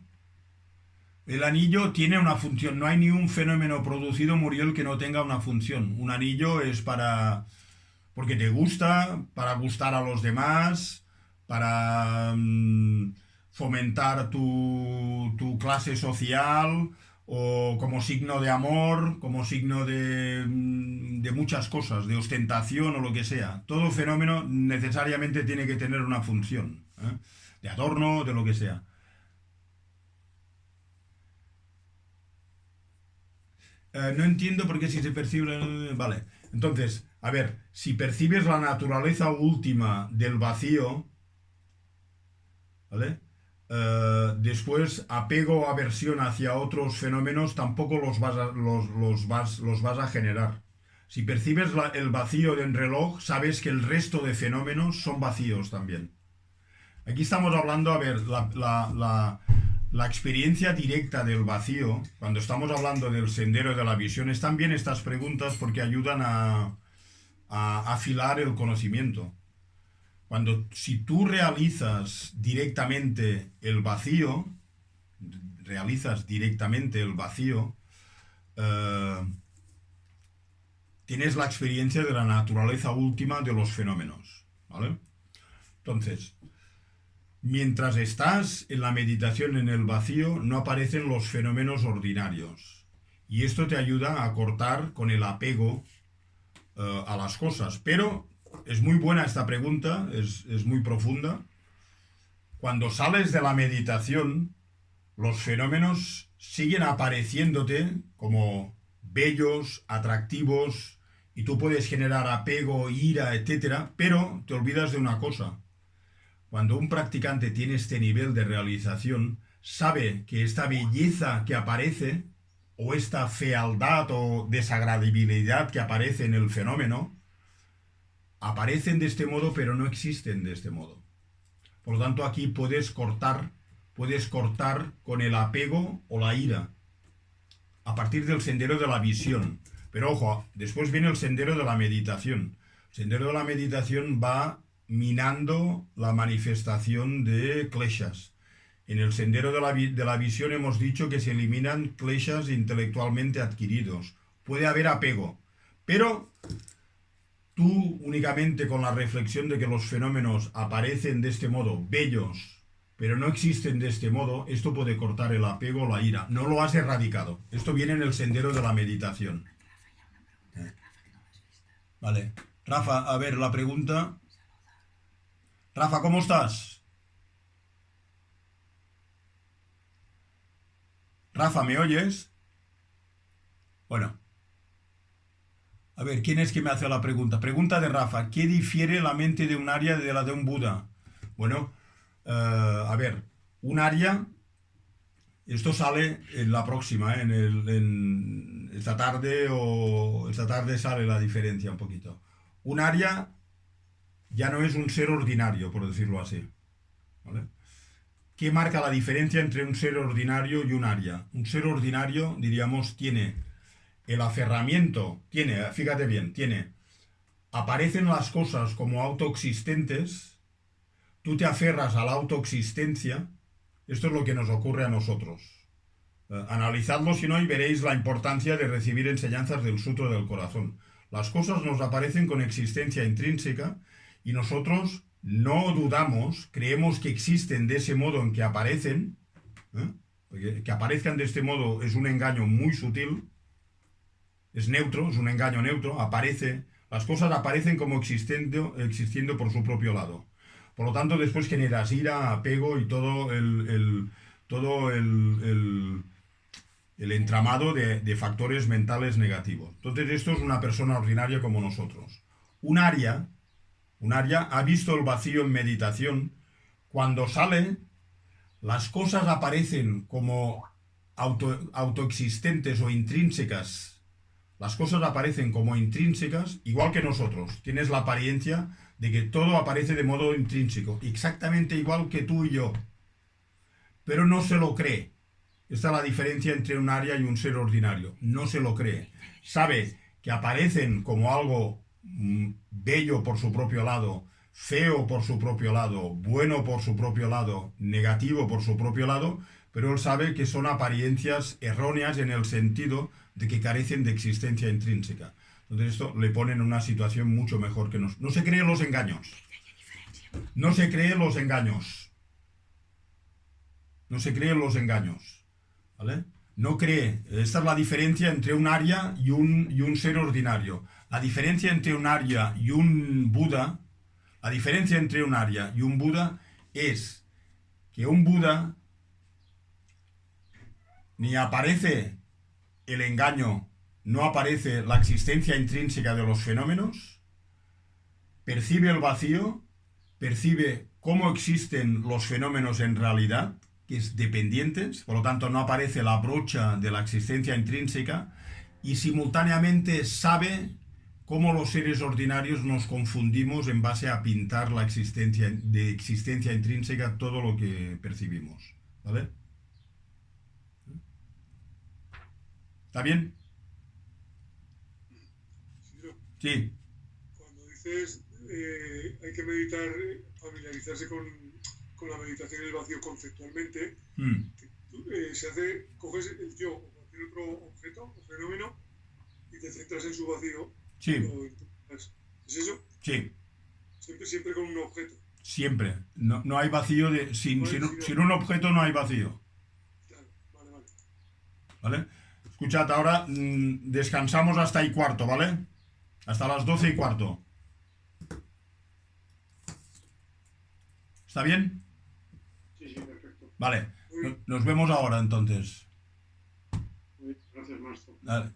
el anillo tiene una función. No hay ni un fenómeno producido, Muriel, que no tenga una función. Un anillo es porque te gusta, para gustar a los demás, para fomentar tu clase social, o como signo de amor, como signo de muchas cosas, de ostentación o lo que sea. Todo fenómeno necesariamente tiene que tener una función, de adorno, de lo que sea. No entiendo por qué si se percibe... Vale, entonces, a ver, si percibes la naturaleza última del vacío, ¿vale? Después, apego o aversión hacia otros fenómenos tampoco los vas a generar. Si percibes el vacío del reloj, sabes que el resto de fenómenos son vacíos también. Aquí estamos hablando, a ver, la experiencia directa del vacío, cuando estamos hablando del sendero de la visión, están bien estas preguntas porque ayudan a afilar el conocimiento. Si tú realizas directamente el vacío, tienes la experiencia de la naturaleza última de los fenómenos, ¿vale? Entonces, mientras estás en la meditación en el vacío, no aparecen los fenómenos ordinarios. Y esto te ayuda a cortar con el apego a las cosas. Pero es muy buena esta pregunta, es muy profunda. Cuando sales de la meditación, los fenómenos siguen apareciéndote como bellos, atractivos, y tú puedes generar apego, ira, etc. Pero te olvidas de una cosa. Cuando un practicante tiene este nivel de realización, sabe que esta belleza que aparece, o esta fealdad o desagradabilidad que aparece en el fenómeno, aparecen de este modo, pero no existen de este modo. Por lo tanto, aquí puedes cortar con el apego o la ira, a partir del sendero de la visión. Pero ojo, después viene el sendero de la meditación. El sendero de la meditación va minando la manifestación de kleshas. En el sendero de la visión hemos dicho que se eliminan kleshas intelectualmente adquiridos. Puede haber apego, pero tú únicamente con la reflexión de que los fenómenos aparecen de este modo, bellos, pero no existen de este modo, esto puede cortar el apego o la ira. No lo has erradicado. Esto viene en el sendero de la meditación. Vale. Rafa, a ver, la pregunta... Rafa, ¿cómo estás? Rafa, ¿me oyes? Bueno. A ver, ¿quién es que me hace la pregunta? Pregunta de Rafa. ¿Qué difiere la mente de un Arya de la de un Buda? Bueno, a ver, un área, esto sale en la próxima, en esta tarde sale la diferencia un poquito. Un área ya no es un ser ordinario, por decirlo así, ¿vale? ¿Qué marca la diferencia entre un ser ordinario y un área? Un ser ordinario, diríamos, tiene el aferramiento, fíjate bien, aparecen las cosas como autoexistentes, tú te aferras a la autoexistencia, esto es lo que nos ocurre a nosotros. Analizadlo si no y veréis la importancia de recibir enseñanzas del Sutra del Corazón. Las cosas nos aparecen con existencia intrínseca y nosotros no dudamos, creemos que existen de ese modo en que aparecen, porque que aparezcan de este modo es un engaño muy sutil, es neutro, es un engaño neutro, las cosas aparecen como existiendo por su propio lado. Por lo tanto, después generas ira, apego y todo el entramado de factores mentales negativos. Entonces, esto es una persona ordinaria como nosotros. Un área ha visto el vacío en meditación. Cuando sale, las cosas aparecen como autoexistentes o intrínsecas. Las cosas aparecen como intrínsecas, igual que nosotros. Tienes la apariencia de que todo aparece de modo intrínseco, exactamente igual que tú y yo. Pero no se lo cree. Esta es la diferencia entre un área y un ser ordinario. No se lo cree. Sabe que aparecen como algo bello por su propio lado, feo por su propio lado, bueno por su propio lado, negativo por su propio lado, pero él sabe que son apariencias erróneas en el sentido de que carecen de existencia intrínseca. Entonces esto le pone en una situación mucho mejor que nosotros. No se creen los engaños. No se creen los engaños. No se creen los engaños. ¿Vale? No cree. Esta es la diferencia entre un área y un ser ordinario. La diferencia entre un área y un Buda, es que un Buda ni aparece el engaño, no aparece la existencia intrínseca de los fenómenos, percibe el vacío, percibe cómo existen los fenómenos en realidad, que es dependientes, por lo tanto no aparece la brocha de la existencia intrínseca, y simultáneamente sabe cómo los seres ordinarios nos confundimos en base a pintar la existencia intrínseca todo lo que percibimos. ¿Vale? ¿Está bien? Sí. Cuando dices hay que meditar, familiarizarse con la meditación en el vacío conceptualmente, coges el yo o cualquier otro objeto o fenómeno y te centras en su vacío. Sí. ¿Es eso? Sí. Siempre con un objeto. Siempre. No hay vacío sin un objeto no hay vacío. Claro, vale. ¿Vale? Escuchad, ahora descansamos hasta y cuarto, ¿vale? Hasta las 12:15. ¿Está bien? Sí, perfecto. Vale. Nos vemos ahora, entonces. Gracias, maestro. Vale.